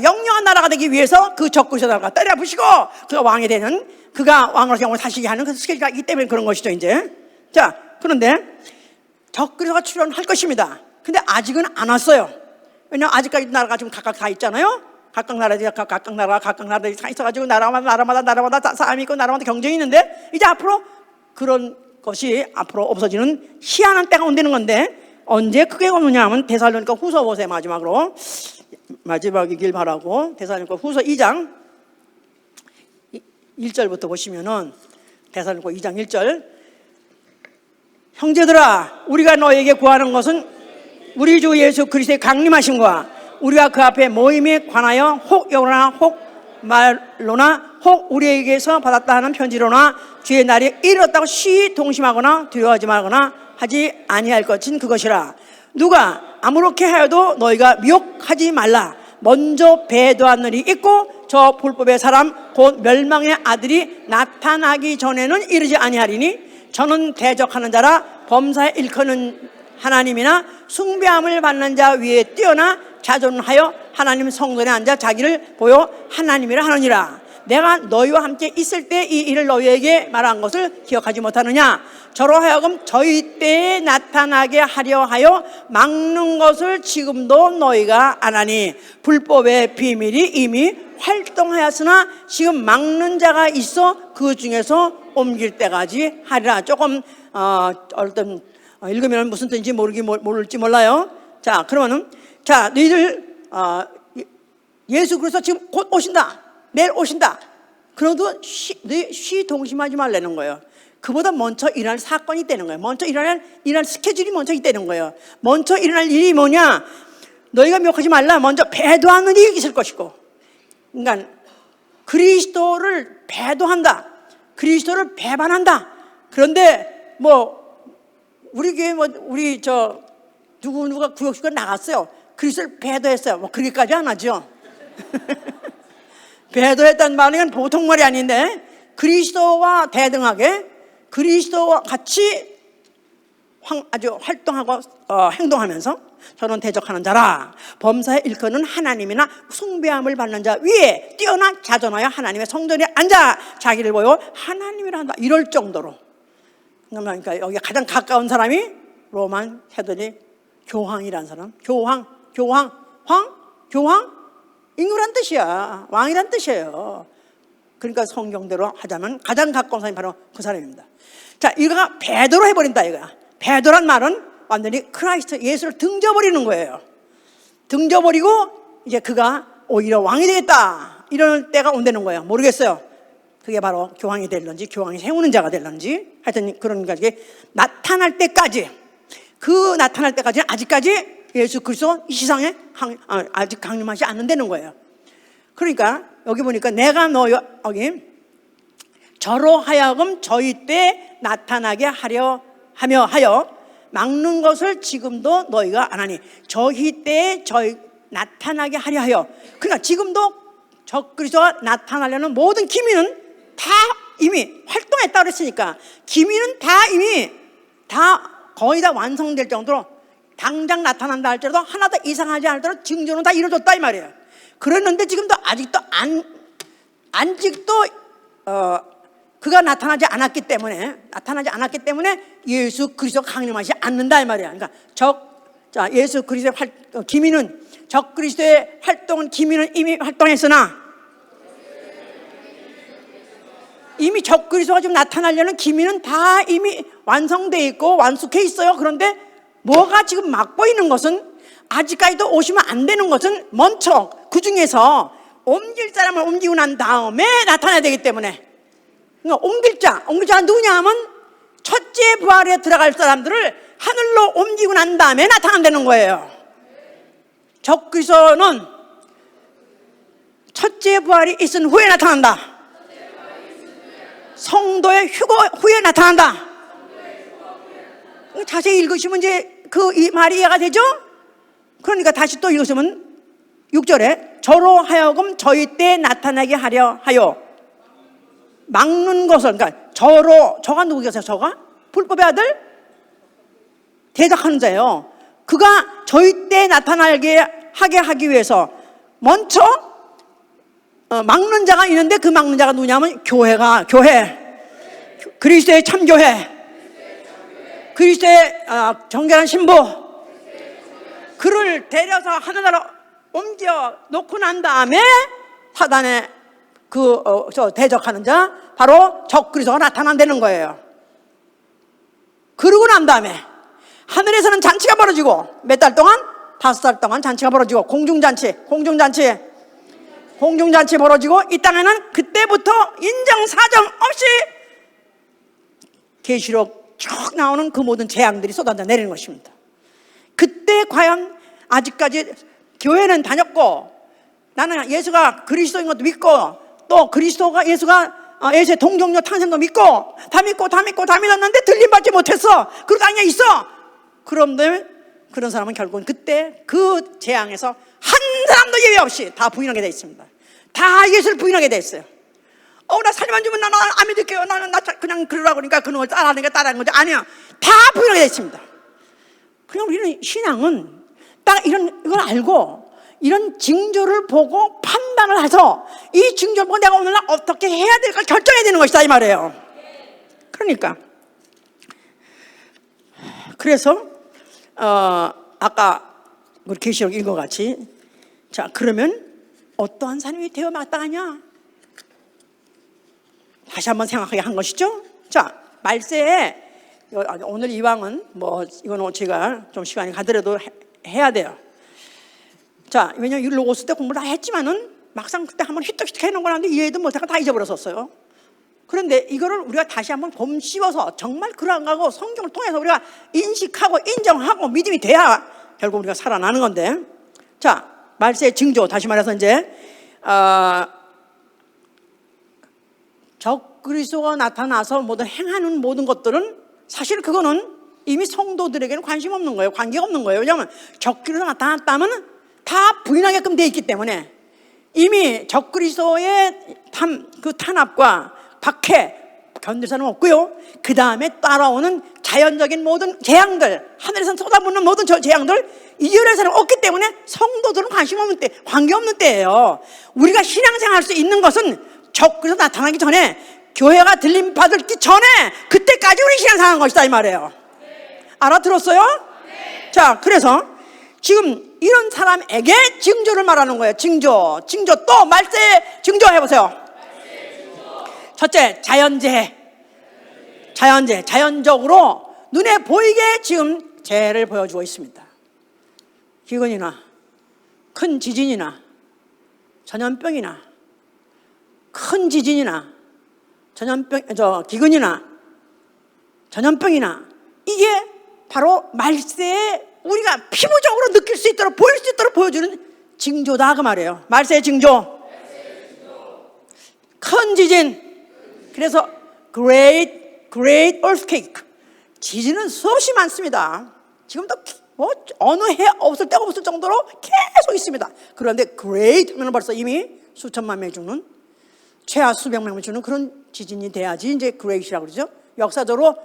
영영한 나라가 되기 위해서 그 적그리스도 나라가 때려부시고 그가 왕이 되는, 그가 왕으로서 영원히 사시게 하는 그 스케줄이 있기 때문에 그런 것이죠 이제. 자, 그런데 적그리스도가 출현할 것입니다. 근데 아직은 안 왔어요. 왜냐하면 아직까지 나라가 지금 각각 다 있잖아요. 각각 나라들이 다 있어가지고 나라마다 싸움이 있고 나라마다 경쟁이 있는데, 이제 앞으로 그런 것이 앞으로 없어지는 희한한 때가 온다는 건데, 언제 그게 오느냐 하면 데살로니가 후서 보세요. 마지막이길 바라고 데살로니가 후서 2장 1절부터 보시면은, 데살로니가 2장 1절, 형제들아, 우리가 너에게 구하는 것은 우리 주 예수 그리스도의 강림하심과 우리가 그 앞에 모임에 관하여 혹 영어나 혹 말로나 혹 우리에게서 받았다 하는 편지로나 주의 날이 이르렀다고 시동심하거나 두려워하지 말거나 하지 아니할 것은 그것이라. 누가 아무렇게 하여도 너희가 미혹하지 말라. 먼저 배도한 일이 있고 저 불법의 사람 곧 멸망의 아들이 나타나기 전에는 이르지 아니하리니 저는 대적하는 자라 범사에 일컫는 하나님이나 숭배함을 받는 자 위에 뛰어나 자존하여 하나님 성전에 앉아 자기를 보여 하나님이라 하느니라. 내가 너희와 함께 있을 때 이 일을 너희에게 말한 것을 기억하지 못하느냐. 저로 하여금 저희 때에 나타나게 하려 하여 막는 것을 지금도 너희가 안 하니 불법의 비밀이 이미 활동하였으나 지금 막는 자가 있어 그 중에서 옮길 때까지 하리라. 조금 어떤 읽으면 무슨 뜻인지 모를지 몰라요. 자, 그러면은 자, 너희들 예수 그리스도 지금 곧 오신다. 내일 오신다. 그래도 동심하지 말라는 거예요. 그보다 먼저 일어날 사건이 있다는 거예요. 먼저 일어날 스케줄이 먼저 있다는 거예요. 먼저 일어날 일이 뭐냐? 너희가 미혹하지 말라. 먼저 배도하는 일이 있을 것이고, 그러니까 그리스도를 배도한다. 그리스도를 배반한다. 그런데 우리 교회 우리 누구가 구역식으로 나갔어요. 그리스도를 배도했어요. 그렇게까지 안 하죠. 배도했다는 말은 보통 말이 아닌데, 그리스도와 대등하게 그리스도와 같이 아주 활동하고 행동하면서 저는 대적하는 자라. 범사에 일컫는 하나님이나 숭배함을 받는 자 위에 뛰어나 자존하여 하나님의 성전에 앉아 자기를 보여 하나님이라 한다. 이럴 정도로. 그러니까 여기 가장 가까운 사람이 로만 캐톨릭 교황이라는 사람. 교황 임금이란 뜻이야. 왕이란 뜻이에요. 그러니까 성경대로 하자면 가장 가까운 사람이 바로 그 사람입니다. 자, 이거가 배도로 해버린다 이거야. 배도란 말은 완전히 크라이스트 예수를 등져버리는 거예요. 등져버리고 이제 그가 오히려 왕이 되겠다 이럴 때가 온다는 거예요. 모르겠어요. 그게 바로 교황이 될런지 교황이 세우는 자가 될런지 하여튼 그런 가지 나타날 때까지, 그 나타날 때까지는 아직까지 예수 그리스도 이 세상에 아직 강림하지 않는다는 거예요. 그러니까 여기 보니까 내가 여기 저로 하여금 저희 때 나타나게 하여 막는 것을 지금도 너희가 안 하니 저희 때에 저희 나타나게 하려 하여. 그러니까 지금도 저 그리스도가 나타나려는 모든 기미는 다 이미 활동했다고 그랬으니까 기미는 다 이미 거의 다 완성될 정도로 당장 나타난다 할지라도 하나도 이상하지 않을지라도 증조는 다 이루어졌다 이 말이에요. 그랬는데 지금도 아직도 그가 나타나지 않았기 때문에 예수 그리스도가 강림하지 않는다 이 말이야. 그러니까 예수 그리스도의 기미는 적 그리스도의 활동은 기미는 이미 활동했으나 이미 적 그리스도가 지금 나타나려는 기미는 다 이미 완성되어 있고 완숙해 있어요. 그런데 뭐가 지금 막고 있는 것은 아직까지도 오시면 안 되는 것은 먼저 그 중에서 옮길 사람을 옮기고 난 다음에 나타나야 되기 때문에, 그러니까 옮길 자가 누구냐 하면 첫째 부활에 들어갈 사람들을 하늘로 옮기고 난 다음에 나타난다는 거예요. 적그리스도는 첫째 부활이 있은 후에 나타난다. 성도의 휴거 후에 나타난다. 자세히 읽으시면 이제 이 말이 이해가 되죠? 그러니까 다시 또 읽으시면 6절에 저로 하여금 저희 때 나타나게 하려 하여 막는 것을, 그러니까 저가 누구겠어요? 저가? 불법의 아들? 대적하는 자예요. 그가 저희 때 나타나게 하게 하기 위해서 먼저 막는 자가 있는데 그 막는 자가 누구냐면 교회 그리스도의 참교회, 그리스도의 정결한 신부, 그를 데려서 하늘나라로 옮겨 놓고 난 다음에 사단의 대적하는 자 바로 적그리스도가 나타난다는 거예요. 그러고 난 다음에 하늘에서는 잔치가 벌어지고 몇 달 동안? 5달 동안 잔치가 벌어지고 공중잔치 벌어지고 이 땅에는 그때부터 인정사정 없이 계시록 쭉 나오는 그 모든 재앙들이 쏟아져 내리는 것입니다. 그때 과연 아직까지 교회는 다녔고 나는 예수가 그리스도인 것도 믿고 또 그리스도가 예수의 동정녀 탄생도 믿고 다 믿었는데 들림받지 못했어. 그러다 그냥 있어. 그런데 그런 사람은 결국은 그때 그 재앙에서 한 사람도 예외 없이 다 부인하게 돼 있습니다. 다 예수를 부인하게 돼 있어요. 나 살만 주면 나는 안 믿을게요. 나는 그냥 그러라고 그러니까 그런 걸 따라하는 거지. 아니야. 다 부인하게 돼 있습니다. 그냥 우리는 신앙은 딱 이걸 알고 이런 징조를 보고 판단을 해서 이 징조를 보고 내가 오늘날 어떻게 해야 될까 결정해야 되는 것이다 이 말이에요. 그러니까 그래서 아까 우리 계시록 읽은 것 같이 자 그러면 어떠한 사람이 되어 마땅하냐 다시 한번 생각하게 한 것이죠. 자 말세에 오늘 이왕은 이거는 제가 좀 시간이 가더라도 해야 돼요. 자 왜냐면 로고스 때 공부를 다 했지만은 막상 그때 한번 휘떡휘떡 해놓은 거라는데 이해도 못하고 다 잊어버렸었어요. 그런데 이거를 우리가 다시 한번 곰씹어서 정말 그러한 거고 성경을 통해서 우리가 인식하고 인정하고 믿음이 돼야 결국 우리가 살아나는 건데 자 말세의 징조 다시 말해서 이제 적그리스도가 나타나서 행하는 모든 것들은 사실 그거는 이미 성도들에게는 관심 없는 거예요. 관계가 없는 거예요. 왜냐하면 적그리스도가 나타났다면 다 부인하게끔 돼 있기 때문에 이미 적그리스도의 그 탄압과 박해 견딜 사람은 없고요. 그 다음에 따라오는 자연적인 모든 재앙들 하늘에서 쏟아붓는 모든 저 재앙들 이겨낼 사람은 없기 때문에 성도들은 관심 없는 때 관계없는 때예요. 우리가 신앙생활 할 수 있는 것은 적그리스도 나타나기 전에 교회가 들림받기 전에 그때까지 우리 신앙생활한 것이다 이 말이에요. 알아들었어요? 자 그래서 지금 이런 사람에게 징조를 말하는 거예요. 징조 또 말세 징조 해보세요. 첫째 자연재해 자연적으로 눈에 보이게 지금 재해를 보여주고 있습니다. 기근이나 큰 지진이나 전염병이나 큰 지진이나 기근이나 전염병이나 이게 바로 말세에 우리가 피부적으로 느낄 수 있도록 보일 수 있도록 보여주는 징조다 그 말이에요. 말세의 징조. 큰 지진. 그래서 great earthquake. 지진은 수없이 많습니다. 지금도 어느 해 없을 때가 없을 정도로 계속 있습니다. 그런데 great 하면 벌써 이미 수천만 명이 죽는 최하 수백 명이 죽는 그런 지진이 돼야지 이제 great이라고 그러죠. 역사적으로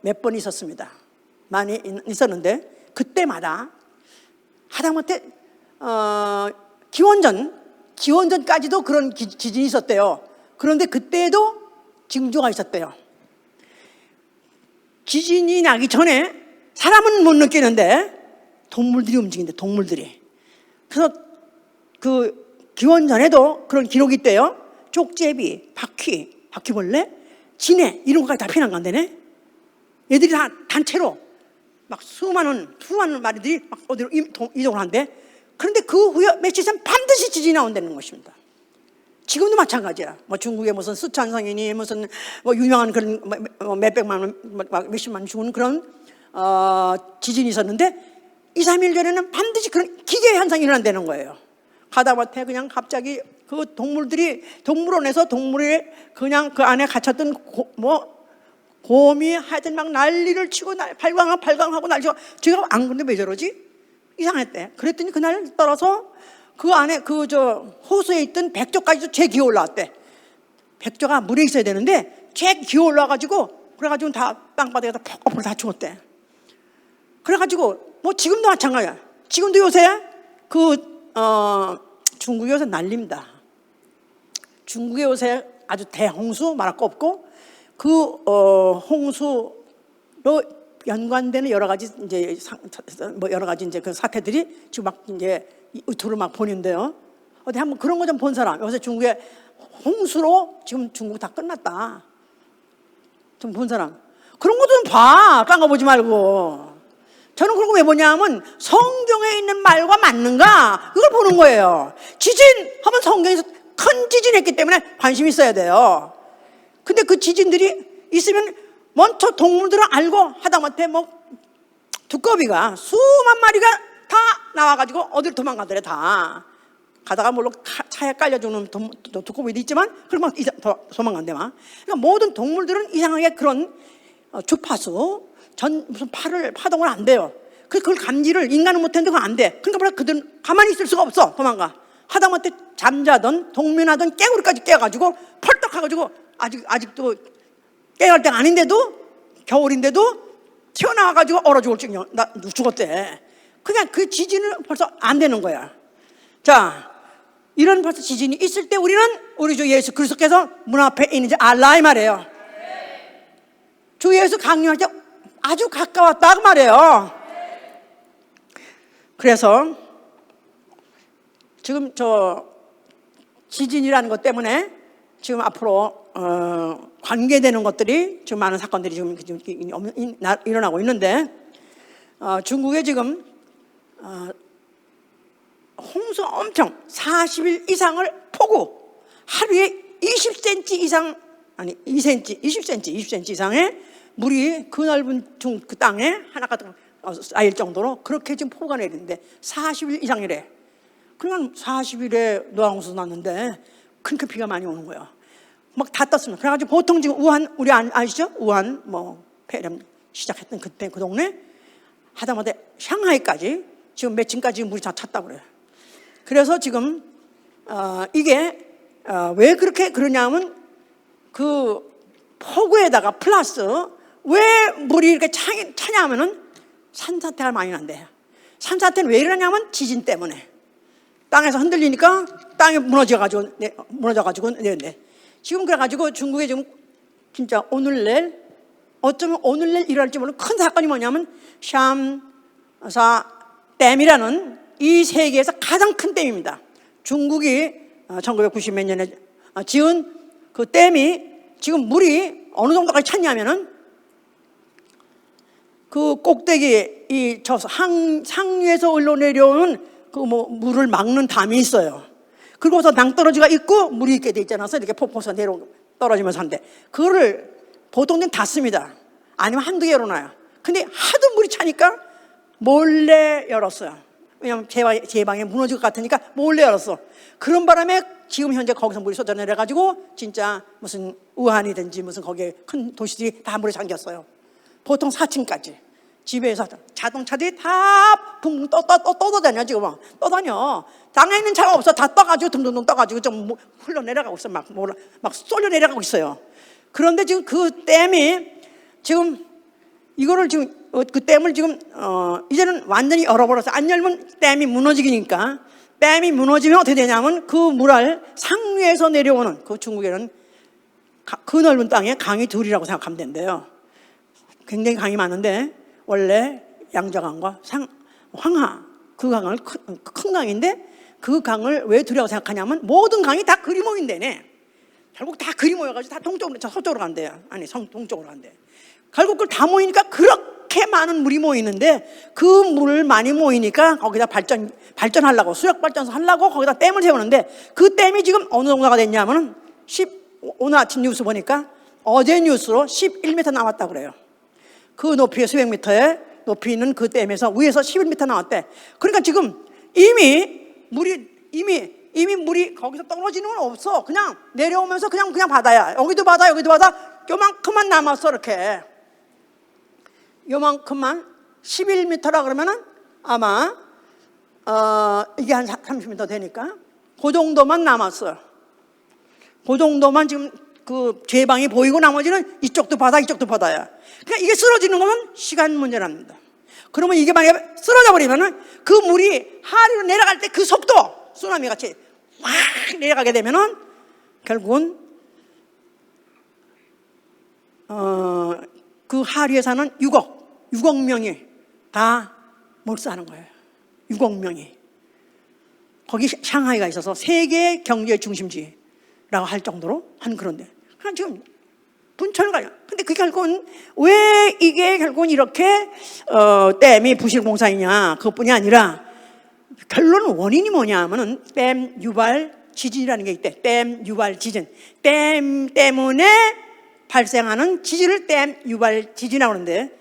몇 번 있었습니다. 많이 있었는데 그때마다 하다못해 기원전까지도 그런 지진이 있었대요. 그런데 그때도 징조가 있었대요. 지진이 나기 전에 사람은 못 느끼는데 동물들이 움직인대. 동물들이. 그래서 그 기원전에도 그런 기록이 있대요. 쪽제비, 바퀴벌레, 진해 이런 것까지 다 피난 간다네. 얘들이 다 단체로 막 수많은 마리들이 막 어디로 이동을 한대. 그런데 그 후에 며칠 있으면 반드시 지진이 나온다는 것입니다. 지금도 마찬가지야. 중국에 무슨 스촨성이니 무슨 유명한 그런 몇백만 몇십만 죽은 그런 지진이 있었는데 2, 3일 전에는 반드시 그런 기계 현상이 일어난다는 거예요. 가다못해 그냥 갑자기 그 동물원에서 동물이 그냥 그 안에 갇혔던 곰이 하여튼 막 난리를 치고 발광하고 난리치고 제가 안 그런데 왜 저러지? 이상했대. 그랬더니 그날 따라서 그 안에 호수에 있던 백조까지도 재 기어 올라왔대. 백조가 물에 있어야 되는데 재 기어 올라와가지고 그래가지고 다 땅바닥에다 퍽퍽 다 죽었대. 그래가지고 지금도 마찬가지야. 지금도 요새 중국이 요새 난립니다. 중국에 요새 아주 대홍수 말할 거 없고 홍수로 연관되는 여러 가지 이제 그 사태들이 지금 막 이제 유튜브로 막 보는데요. 어디 한번 그런 거 좀 본 사람? 요새 중국에 홍수로 지금 중국 다 끝났다. 좀 본 사람? 그런 거 좀 봐. 딴 거 보지 말고. 저는 그런 거 왜 보냐면 성경에 있는 말과 맞는가? 이걸 보는 거예요. 지진 하면 성경에서 큰 지진 했기 때문에 관심이 있어야 돼요. 근데 그 지진들이 있으면 먼저 동물들은 알고 하다못해 두꺼비가 수만 마리가 다 나와가지고 어디로 도망가더래. 다 가다가 물론 차에 깔려주는 두꺼비도 있지만 그러면 도망간대 막. 그러니까 모든 동물들은 이상하게 그런 주파수 무슨 파동을 안 돼요. 그걸 감지를 인간은 못했는데 그건 안 돼. 그러니까 그들은 가만히 있을 수가 없어. 도망가. 하다못해 잠자던 동면하던 깨구리까지 깨가지고 펄떡 해가지고 아직도 깨갈 때가 아닌데도 겨울인데도 튀어나와가지고 얼어 죽을 지경 죽었대. 그냥 그 지진은 벌써 안 되는 거야. 자, 이런 벌써 지진이 있을 때 우리는 우리 주 예수 그리스도께서 문 앞에 있는지 알라 이 말이에요. 주 예수 강림할 때 아주 가까웠다 그 말이에요. 그래서 지금 저 지진이라는 것 때문에 지금 앞으로 관계되는 것들이 지금 많은 사건들이 지금 일어나고 있는데 중국에 지금 홍수가 엄청 40일 이상을 폭우 하루에 20cm 이상 아니 2cm 20cm 이상의 물이 그 넓은 그 땅에 하나가 쌓일 정도로 그렇게 지금 폭우가 내리는데 40일 이상이래. 그러면 40일에 노황호수 났는데 그렇게 비가 많이 오는 거예요. 막 다 떴습니다. 그래가지고 보통 지금 우한 우리 아시죠? 우한 뭐 폐렴 시작했던 그때 그 동네 하다못해 샹하이까지 지금 며칠까지 물이 다 찼다고 그래요. 그래서 지금 이게 왜 그렇게 그러냐면 그 폭우에다가 플러스 왜 물이 이렇게 차냐 하면은 산사태가 많이 난대요. 산사태는 왜 이러냐면 지진 때문에 땅에서 흔들리니까 땅이 무너져가지고 내렸네. 지금 그래가지고 중국에 지금 진짜 어쩌면 오늘 내일 일어날지 모르는 큰 사건이 뭐냐면 샴사 댐이라는 이 세계에서 가장 큰 댐입니다. 중국이 1990 몇 년에 지은 그 댐이 지금 물이 어느 정도까지 찼냐면은 그 꼭대기 이 저 상류에서 흘러내려오는 그 뭐 물을 막는 담이 있어요. 그리고서 낭떠러지가 있고 물이 있게 돼 있잖아서 이렇게 폭포에서 떨어지면서 한대. 그거를 보통은 닫습니다. 아니면 한두 개로 놔요. 근데 하도 물이 차니까 몰래 열었어요. 왜냐면 제 방에 무너질 것 같으니까 몰래 열었어. 그런 바람에 지금 현재 거기서 물이 쏟아내려가지고 진짜 무슨 우한이든지 무슨 거기에 큰 도시들이 다 물에 잠겼어요. 보통 4층까지. 집에서 자동차들이 다 붕붕 떠다녀 지금 떠다녀. 땅에 있는 차가 없어. 다 떠가지고 둥둥둥 떠가지고 좀 흘러내려가고 있어. 막 쏠려 내려가고 있어요. 그런데 지금 그 댐이 지금 이거를 지금 그 댐을 지금 이제는 완전히 열어버려서 안 열면 댐이 무너지니까 댐이 무너지면 어떻게 되냐면 그 물을 상류에서 내려오는 그 중국에는 그 넓은 땅에 강이 둘이라고 생각하면 된대요. 굉장히 강이 많은데 원래 양자강과 황하 그 강을 큰 강인데 그 강을 왜 둘이라고 생각하냐면 모든 강이 다 그리 모인대네. 결국 다 그리 모여가지고 다 동쪽으로 서쪽으로 간대요. 아니 동쪽으로 간대. 결국 그걸 다 모이니까 그렇게 많은 물이 모이는데 그 물 많이 모이니까 거기다 발전하려고 수력 발전소 하려고 거기다 댐을 세우는데 그 댐이 지금 어느 정도가 됐냐면은 오늘 아침 뉴스 보니까 어제 뉴스로 11m 나왔다고 그래요. 그 높이의 수백 미터의 높이 있는 그 댐에서 위에서 11m 나왔대. 그러니까 지금 이미 물이 거기서 떨어지는 건 없어. 그냥 내려오면서 그냥 바다야. 여기도 바다 요만큼만 남았어. 이렇게 요만큼만 11m라 그러면은 아마 이게 한 30m 되니까 그 정도만 남았어요. 그 정도만 지금 그 제방이 보이고 나머지는 이쪽도 바다야. 그러니까 이게 쓰러지는 거면 시간 문제랍니다. 그러면 이게 만약에 쓰러져 버리면은 그 물이 하류로 내려갈 때 그 속도 쓰나미 같이 확 내려가게 되면은 결국은 그 하류에 사는 6억 명이 다 몰수하는 거예요. 6억 명이. 거기 샹하이가 있어서 세계 경제 중심지라고 할 정도로 한 그런데. 그러니까 지금 분철가요. 근데 그게 결국은 왜 이게 결국은 이렇게 댐이 부실공사이냐 그것뿐이 아니라 결론 원인이 뭐냐 하면은 댐 유발 지진이라는 게 있대. 댐 유발 지진. 댐 때문에 발생하는 지진을 댐 유발 지진이라고 하는데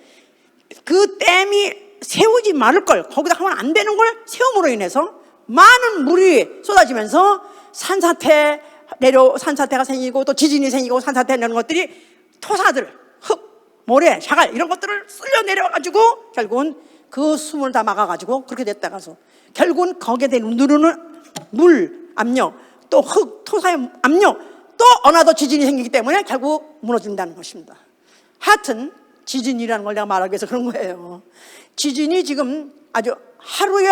그 댐이 세우지 말을 걸, 거기다 하면 안 되는 걸 세움으로 인해서 많은 물이 쏟아지면서 산사태가 생기고 또 지진이 생기고 산사태 이런 것들이 토사들, 흙, 모래, 자갈 이런 것들을 쓸려 내려가지고 결국은 그 숨을 다 막아가지고 그렇게 됐다 가서 결국은 거기에 대한 누르는 물 압력, 또 흙, 토사의 압력, 또 어느 더 지진이 생기기 때문에 결국 무너진다는 것입니다. 하여튼 지진이라는 걸 내가 말하기 위해서 그런 거예요. 지진이 지금 아주 하루에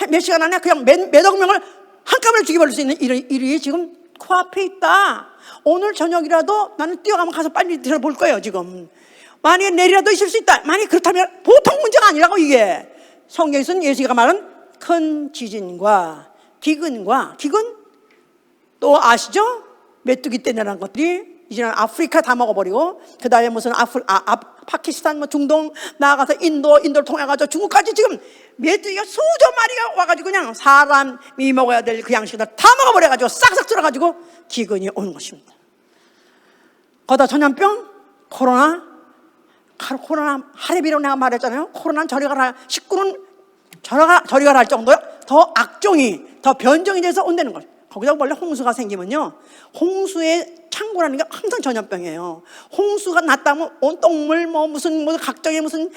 몇 시간 안에 그냥 몇억 명을 한꺼번에 죽여버릴 수 있는 일이 지금 코앞에 있다. 오늘 저녁이라도 나는 뛰어가면 가서 빨리 들어볼 거예요. 지금 만약에 내일이라도 있을 수 있다. 만약에 그렇다면 보통 문제가 아니라고. 이게 성경에서는 예수가 말한 큰 지진과 기근 또 아시죠? 메뚜기 떼내라는 것들이 이제는 아프리카 다 먹어버리고 그 다음에 무슨 파키스탄, 뭐 중동 나아가서 인도를 통해가지고 중국까지 지금 메뚜기가 수조 마리가 와가지고 그냥 사람이 먹어야 될 그 양식을 다 먹어버려가지고 싹싹 들어가지고 기근이 오는 것입니다. 거기다 전염병, 코로나 하레비로 내가 말했잖아요. 코로나는 저리 가라, 19는 저리 가라 할 정도로 더 악종이, 더 변종이 돼서 온다는 거예요. 거기다 원래 홍수가 생기면요, 홍수의 창고라는 게 항상 전염병이에요. 홍수가 났다면 온 똥물 무슨 각종의 무슨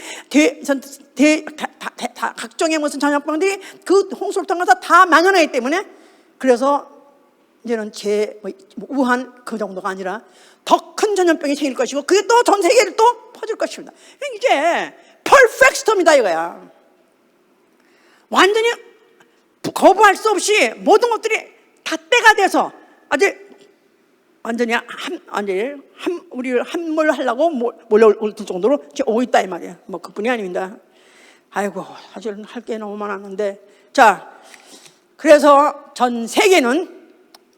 각종의 무슨 전염병들이 그 홍수를 통해서 다 만연하기 때문에, 그래서 이제는 우한 그 정도가 아니라 더 큰 전염병이 생길 것이고 그게 또 전 세계를 또 퍼질 것입니다. 이제 퍼펙트 스톰이다 이거야. 완전히 거부할 수 없이 모든 것들이 다 때가 돼서 아주 완전히 우리를 함몰 하려고 몰려올 정도로 오고 있다 이 말이에요. 뭐 그뿐이 아닙니다. 아이고, 사실은 할 게 너무 많았는데, 자, 그래서 전 세계는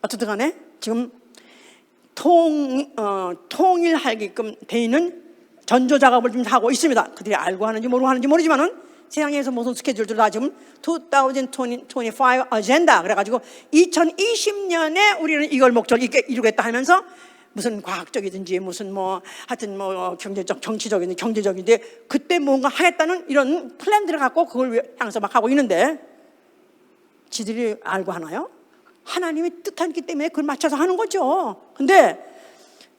어떻든 간에 지금 통일하게끔 돼 있는 전조 작업을 좀 하고 있습니다. 그들이 알고 하는지 모르고 하는지 모르지만은 세상에서 무슨 스케줄들 다 지금 2025 어젠다 그래가지고 2020년에 우리는 이걸 목적을 이루겠다 하면서 무슨 과학적이든지 무슨 하여튼 경제적, 정치적이든지 경제적인데 그때 뭔가 하겠다는 이런 플랜들을 갖고 그걸 향해서 막 하고 있는데, 지들이 알고 하나요? 하나님이 뜻하기 때문에 그걸 맞춰서 하는 거죠. 근데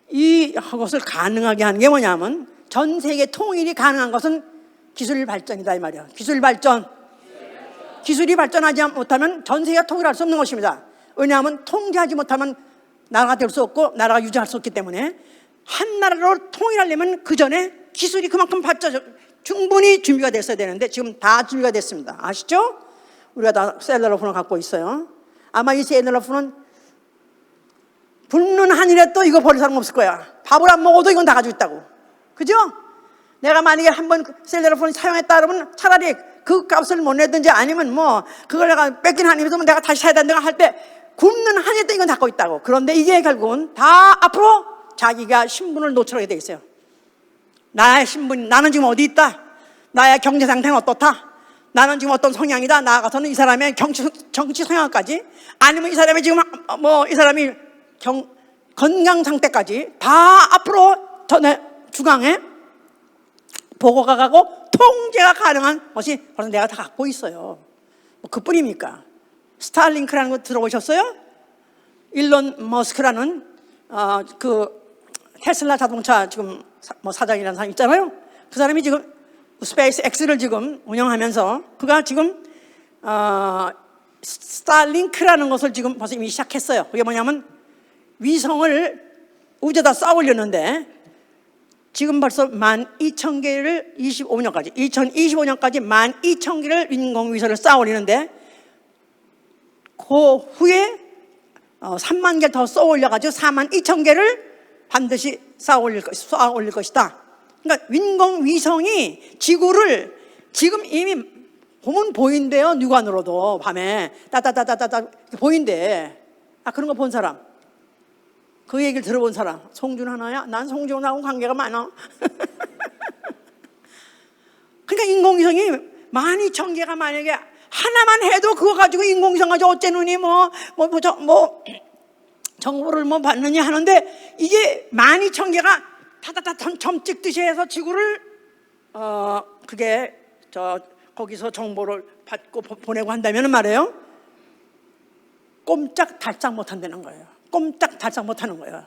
이것을 가능하게 하는 게 뭐냐면, 전 세계 통일이 가능한 것은 기술 발전이다 이 말이야. 기술이 발전하지 못하면 전 세계가 통일할 수 없는 것입니다. 왜냐하면 통제하지 못하면 나라가 될 수 없고 나라가 유지할 수 없기 때문에, 한 나라로 통일하려면 그 전에 기술이 그만큼 충분히 준비가 됐어야 되는데 지금 다 준비가 됐습니다. 아시죠? 우리가 다 셀러러 폰을 갖고 있어요. 아마 이 셀러러 폰은 굶는 한일에 또 이거 버릴 사람 없을 거야. 밥을 안 먹어도 이건 다 가지고 있다고. 그죠? 내가 만약에 한번 셀러러 폰을 사용했다 그러면 차라리 그 값을 못 내든지 아니면 그걸 내가 뺏긴 한일에서 내가 다시 사야 된다고 할 때 굶는 한일에 또 이건 갖고 있다고. 그런데 이게 결국은 다 앞으로 자기가 신분을 노출하게 돼 있어요. 나의 신분, 나는 지금 어디 있다? 나의 경제 상태는 어떻다? 나는 지금 어떤 성향이다? 나아가서는 이 사람의 정치 성향까지, 아니면 이 사람이 지금 이 사람이 건강 상태까지 다 앞으로 전에 중앙에 보고가 가고 통제가 가능한 것이 벌써 내가 다 갖고 있어요. 그뿐입니까? 스타링크라는 거 들어보셨어요? 일론 머스크라는 그 테슬라 자동차 지금 사장이라는 사람 있잖아요. 그 사람이 지금 스페이스 X를 지금 운영하면서 그가 지금 스타링크라는 것을 지금 벌써 이미 시작했어요. 그게 뭐냐면 위성을 우주에다 쌓아 올렸는데 지금 벌써 12,000개를 2025년까지 12,000개를 인공위성을 쌓아 올리는데, 그 후에 3만 개를 더 쏘아 올려가지고 42,000개를 반드시 쏘아 올릴 것이다. 그러니까 인공위성이 지구를 지금 이미 보면 보인대요. 육안으로도 밤에 따따따따따 보인대. 그런 거 본 사람, 그 얘기를 들어본 사람, 송준 하나야? 난 송준하고 관계가 많아. 그러니까 인공위성이 12,000개가 만약에 하나만 해도 그거 가지고 인공위성 가지고 어째느니 정보를 받느냐 하는데, 이게 12,000개가 타타타 점 찍듯이 해서 지구를 그게 거기서 정보를 받고 보내고 한다면 말이에요, 꼼짝달싹 못한다는 거예요. 꼼짝달싹 못하는 거예요.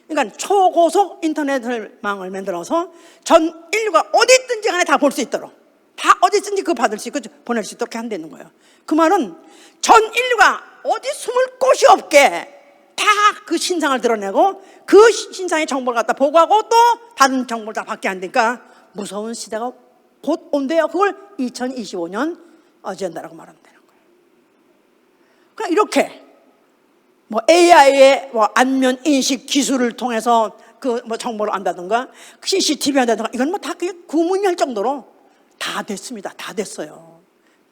그러니까 초고속 인터넷망을 만들어서 전 인류가 어디 있든지 간에 다 볼 수 있도록, 다 어디 있든지 그거 받을 수 있고 보낼 수 있도록 한다는 거예요. 그 말은 전 인류가 어디 숨을 곳이 없게 다 그 신상을 드러내고 그 신상의 정보를 갖다 보고하고 또 다른 정보를 다 받게 한다니까 무서운 시대가 곧 온대요. 그걸 2025년 어젠다라고 말하면 되는 거예요. 그러니까 이렇게 뭐 AI의 뭐 안면 인식 기술을 통해서 그 뭐 정보를 안다든가 CCTV 한다든가 이건 뭐 다 그게 구문할 정도로 다 됐습니다. 다 됐어요.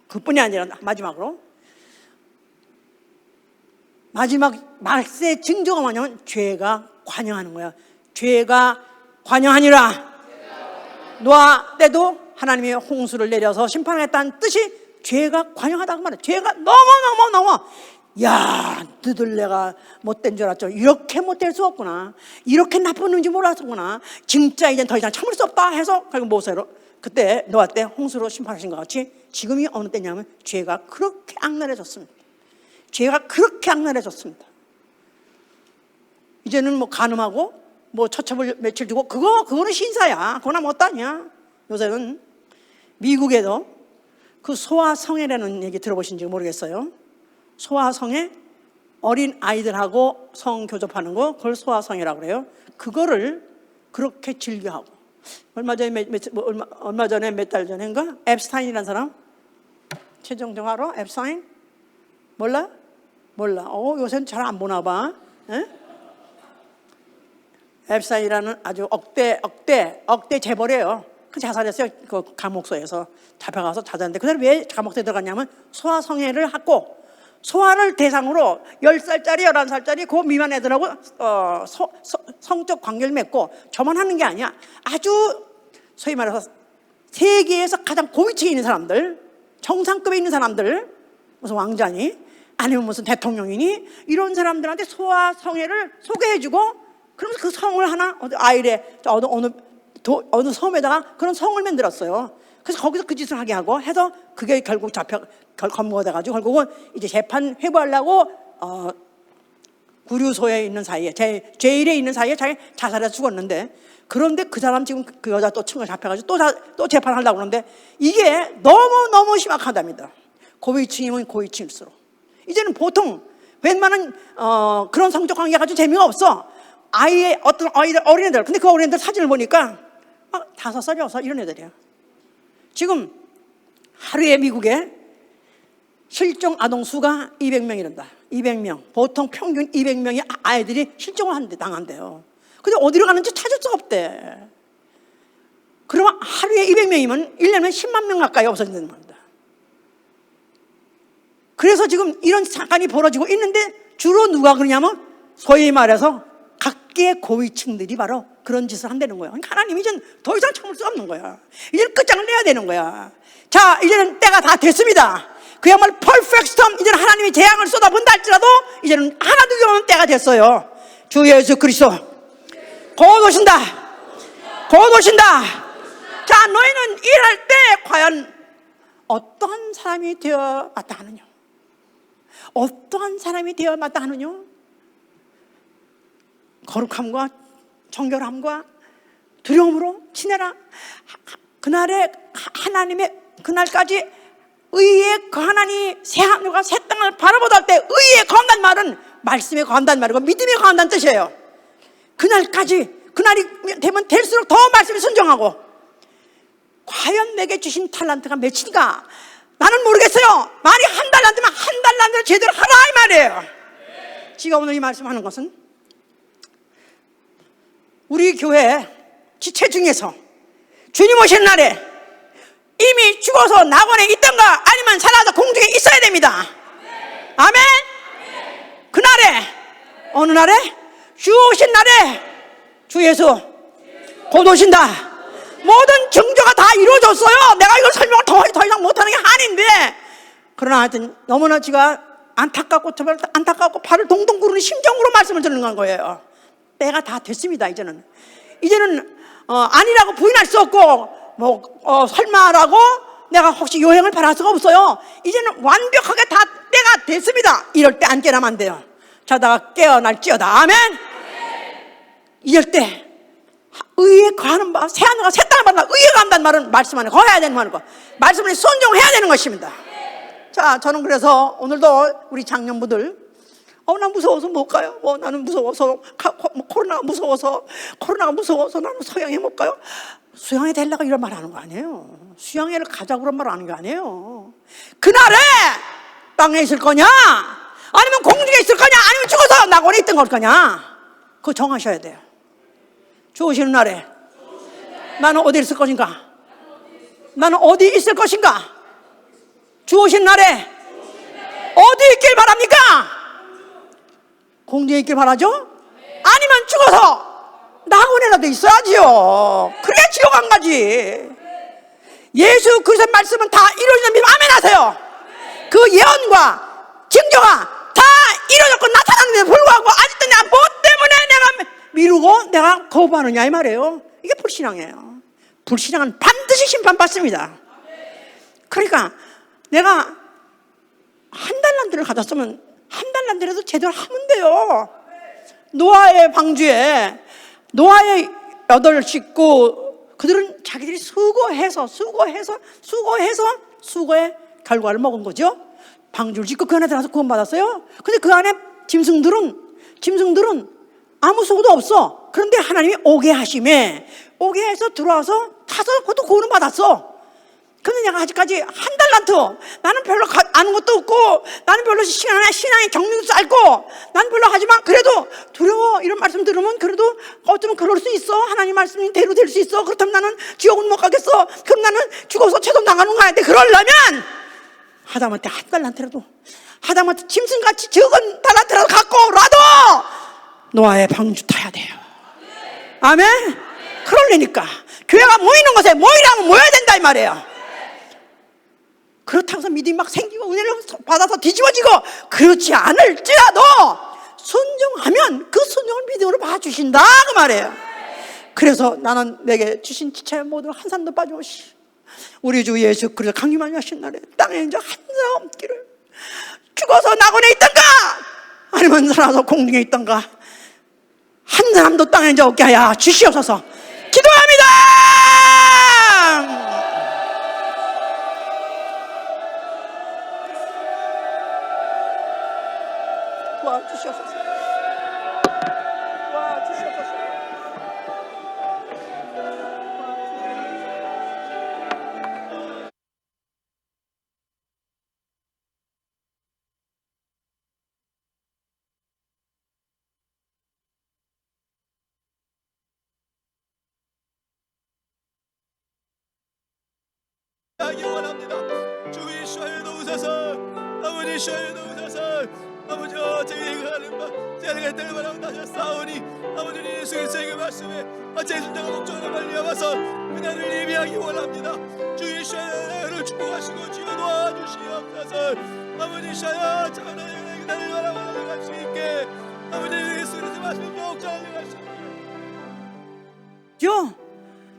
그뿐이 아니라 마지막으로 마지막 말세의 징조가 뭐냐면 죄가 관영하는 거야. 죄가 관영하니라. 노아 때도 하나님이 홍수를 내려서 심판하겠다는 뜻이 죄가 관영하다고 말해. 죄가 너무 야, 너들 내가 못된 줄 알았죠. 이렇게 못될 수 없구나. 이렇게 나쁜 놈인지 몰랐구나. 진짜 이젠 더 이상 참을 수 없다 해서 결국 모세로 그때 노아 때 홍수로 심판하신 것 같이 지금이 어느 때냐면 죄가 그렇게 악랄해졌습니다. 죄가 그렇게 악랄해졌습니다. 이제는 뭐 간음하고 뭐 처첩을 며칠 두고 그거는 신사야. 그거나 못하냐. 요새는 미국에도 그 소아성애라는 얘기 들어보신지 모르겠어요. 소아성애, 어린 아이들하고 성교접하는 거, 그걸 소아성애라고 그래요. 그거를 그렇게 즐겨하고 얼마 전에 몇 달 전인가 앱스타인이라는 사람, 최정정 알아? 앱스타인? 몰라? 요새는 잘 안 보나 봐. 에? 앱스타인이라는 아주 억대 재벌이에요. 그 자살했어요. 그 감옥소에서 잡혀가서 자살했는데 그날 왜 감옥소에 들어갔냐면 소아성애를 하고 소아를 대상으로 10살짜리 11살짜리 그 미만 애들하고 성적 관계를 맺고 저만 하는 게 아니야. 아주 소위 말해서 세계에서 가장 고위층에 있는 사람들, 정상급에 있는 사람들, 무슨 왕자니 아니면 무슨 대통령이니 이런 사람들한테 소아성애를 소개해주고 그러면서 그 성을 하나 아이레 어느 섬에다가 그런 성을 만들었어요. 그래서 거기서 그 짓을 하게 하고 해서 그게 결국 검거돼가지고 결국은 이제 재판 회부하려고 구류소에 있는 사이에 제일에 있는 사이에 자기 자살해서 죽었는데 그런데 그 사람 지금 그 여자 또 친구가 잡혀가지고 또 재판하려고 그러는데 이게 너무 심각하답니다. 고위층이면 고위층일수록 이제는 보통 웬만한 그런 성적 관계 가지고 재미가 없어. 어떤 어린애들 근데 그 어린애들 사진을 보니까 5살 6살 이런 애들이야. 지금 하루에 미국에 실종 아동 수가 200명이란다. 200명. 보통 평균 200명의 아이들이 실종을 당한대요. 근데 어디로 가는지 찾을 수가 없대. 그러면 하루에 200명이면 1년에 10만 명 가까이 없어진다는 겁니다. 그래서 지금 이런 사건이 벌어지고 있는데 주로 누가 그러냐면 소위 말해서 각계의 고위층들이 바로 그런 짓을 한다는 거예요. 그러니까 하나님 이제는 더 이상 참을 수 없는 거야. 이제는 끝장을 내야 되는 거야. 자, 이제는 때가 다 됐습니다. 그야말로 퍼펙트 스톰, 이제는 하나님이 재앙을 쏟아본다 할지라도 이제는 하나도 없는 때가 됐어요. 주 예수 그리스도 곧 오신다. 자, 너희는 일할 때 과연 어떠한 사람이 되어 마땅하느냐? 어떠한 사람이 되어 마땅하느냐? 거룩함과 정결함과 두려움으로 지내라. 그날에 하나님의 그날까지 의의 거하나니 새 하늘과 새 땅을 바라보다 할 때 의의 거한다는 말은 말씀에 거한다는 말이고 믿음에 거한다는 뜻이에요. 그날이 되면 될수록 더 말씀에 순종하고 과연 내게 주신 탈란트가 몇인가? 나는 모르겠어요. 말이 한 달란트면 한 달란트를 제대로 하라 이 말이에요. 제가 오늘 이 말씀하는 것은 우리 교회 지체 중에서 주님 오시는 날에 이미 죽어서 낙원에 있던가 아니면 살아서 공중에 있어야 됩니다. 아멘. 그날에 어느 날에 주 오신 날에 주 예수 곧 오신다. 모든 증조가 다 이루어졌어요. 내가 이걸 설명을 더 이상 못하는 게 한인데 그러나 하여튼 너무나 제가 안타깝고 발을 동동 구르는 심정으로 말씀을 드리는 거예요. 때가 다 됐습니다. 이제는 아니라고 부인할 수 없고 설마라고 내가 혹시 요행을 바랄 수가 없어요. 이제는 완벽하게 다 때가 됐습니다. 이럴 때 안 깨나면 안 돼요. 자다가 깨어날지어다. 아멘. 이럴 때 의에 거하는 바 새 하늘과 새 땅을 받는다. 의에 거한다는 말은 말씀 안에 거해야 되는 말이고 말씀 안에 순종해야 되는 것입니다. 자, 저는 그래서 오늘도 우리 장년부들 나 무서워서 못 가요. 나는 무서워서 코로나가 무서워서 나는 수양회 못 가요. 수양회 되려고 이런 말 하는 거 아니에요. 수양회를 가자고 그런 말 하는 거 아니에요. 그날에 땅에 있을 거냐 아니면 공중에 있을 거냐 아니면 죽어서 낙원에 있던 걸 거냐 그거 정하셔야 돼요. 죽으시는 날에 나는 어디 있을 것인가? 나는 어디 있을 것인가? 죽으신 날에 어디 있길 바랍니까? 공중에 있길 바라죠? 아니면 죽어서 낙원에라도 있어야지요. 그게 지옥 안 가지. 예수 그리스도의 말씀은 다 이루어지는 믿음 아멘 하세요. 그 예언과 증거가 다 이루어졌고 나타났는데 불구하고 아직도 내가 뭐 때문에 내가 미루고 내가 거부하느냐 이 말이에요. 이게 불신앙이에요. 불신앙은 반드시 심판받습니다. 그러니까 내가 한 달란트를 가졌으면 한 달란트라도 제대로 하면 돼요. 노아의 방주에 노아의 8 식구 그들은 자기들이 수고의 결과를 먹은 거죠. 방주를 짓고 그 안에 들어가서 구원받았어요. 근데 그 안에 짐승들은 아무 수고도 없어. 그런데 하나님이 오게 하심에 오게 해서 들어와서 타서 그것도 구원을 받았어. 근데 내가 아직까지 한 달란트 나는 별로 아는 것도 없고 나는 별로 신앙의 경륜도 짧고 나는 별로 하지만 그래도 두려워. 이런 말씀 들으면 그래도 어쩌면 그럴 수 있어. 하나님 말씀이 대로 될 수 있어. 그렇다면 나는 지옥은 못 가겠어. 그럼 나는 죽어서 최종 당하는 거 아닌데 그러려면 하다못해 한 달란트라도 하다못해 짐승같이 적은 달란트라도 갖고라도 노아의 방주 타야 돼요. 아멘. 그러려니까 교회가 모이는 곳에 모이라면 모여야 된다 이 말이에요. 그렇다고 해서 믿음이 막 생기고 은혜를 받아서 뒤집어지고 그렇지 않을지라도 순종하면 그 순종을 믿음으로 봐주신다 그 말이에요. 그래서 나는 내게 주신 지체의 모든 한 산도 빠짐없이 우리 주 예수 그리스도 강림하여 하신 날에 땅에 이제 한 사람 없기를 죽어서 낙원에 있던가 아니면 살아서 공중에 있던가 한 사람도 땅에 이제 없게 하여 주시옵소서 기도합니다. 주시옵소서. 주시옵소서. 원합니다. 주 예수여 도우소서. 아버지 예수여 도우소서. 아버지 저희가 하는 바 저희가 때를 바라고 다셨사오니 아버지 예수 그리스도의 말씀에 제 순자가 목적을 말리어서 그날을 예비하기 원합니다. 주 예수의 은혜를 축복하시고 주여 도와주시옵소서. 아버지 예수여 저희가 그날을 바라고 갈 수 있게 아버지 예수 그리스도의 말씀을 목적을 가시고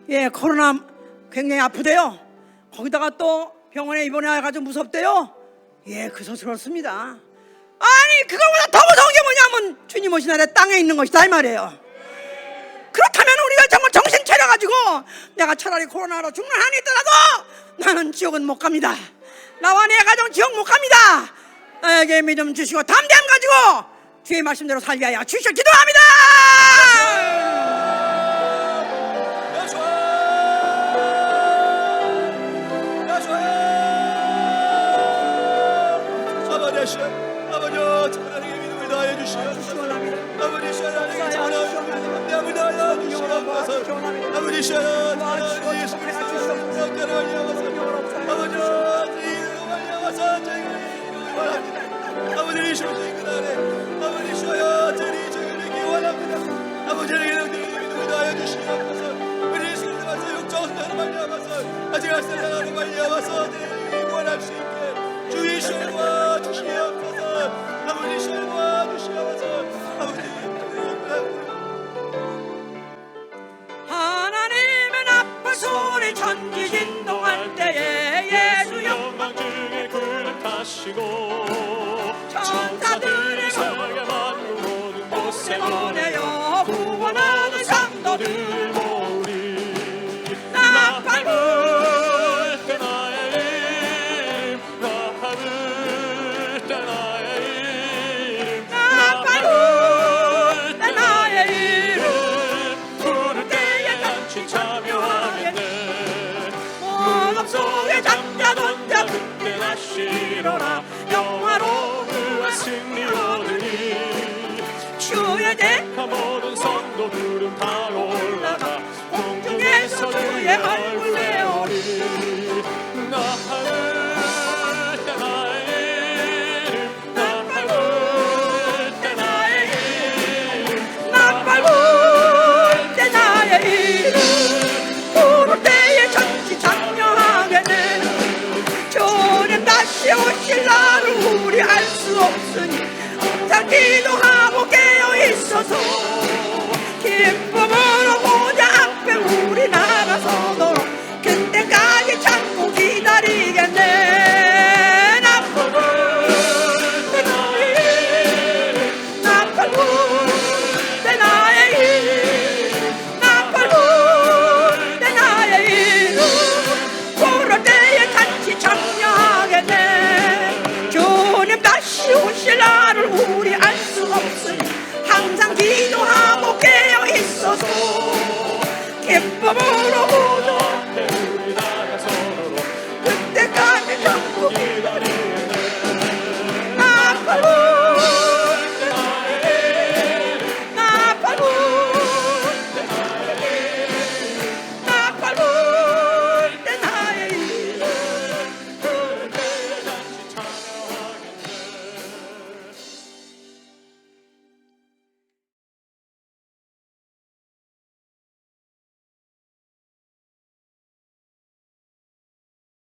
예, 코로나 굉장히 아프대요. 거기다가 또 병원에 입원해가지고 무섭대요. 예, 그소스럽습니다. 아니 그거보다 더 무서운 게 뭐냐면 주님 오신 날에 땅에 있는 것이다 이 말이에요. 그렇다면 우리가 정말 정신 차려가지고 내가 차라리 코로나로 죽는 한이 있더라도 나는 지옥은 못 갑니다. 나와 내 가정 지옥 못 갑니다. 나에게 믿음 주시고 담대함 가지고 주의 말씀대로 살게 하여 주시오 기도합니다. 아버지 하나님의 믿음을 다하여 주시옵소서. 아버지 하나님의 담대함을 다하여 주시옵소서. 아버지 하나님 예수 그리스도의 성자를 알리옵소서. 아버지 이름을 알리옵소서. 저희가 이름을 원합니다. 아버지 예수 그날에 아버지 저희 저희를 원합니다. 아버지 하나님의 믿음을 다하여 주시옵소서. 우리 예수 그리스도의 말씀 육정선을 알리옵소서. 아직 할 사람을 알리옵소서. 저희를 원할 수 있게 주 예수를 도와주시옵소서. 아버지 예수를 도와주시옵소서. 아버지 하나님의 나팔 소리 천지 진동할 때에 기쁨으로 보좌 앞에 우리 나가서도 그때까지 참고 기다리겠네. 나팔 불 나팔 불 나의 힘 나팔 불 나의 이름 부를 때에 같이 참여하겠네. 주님 다시 오실 날을 우리 알 수 없으니 항상 기도하고 깨어 있어서 기쁨으로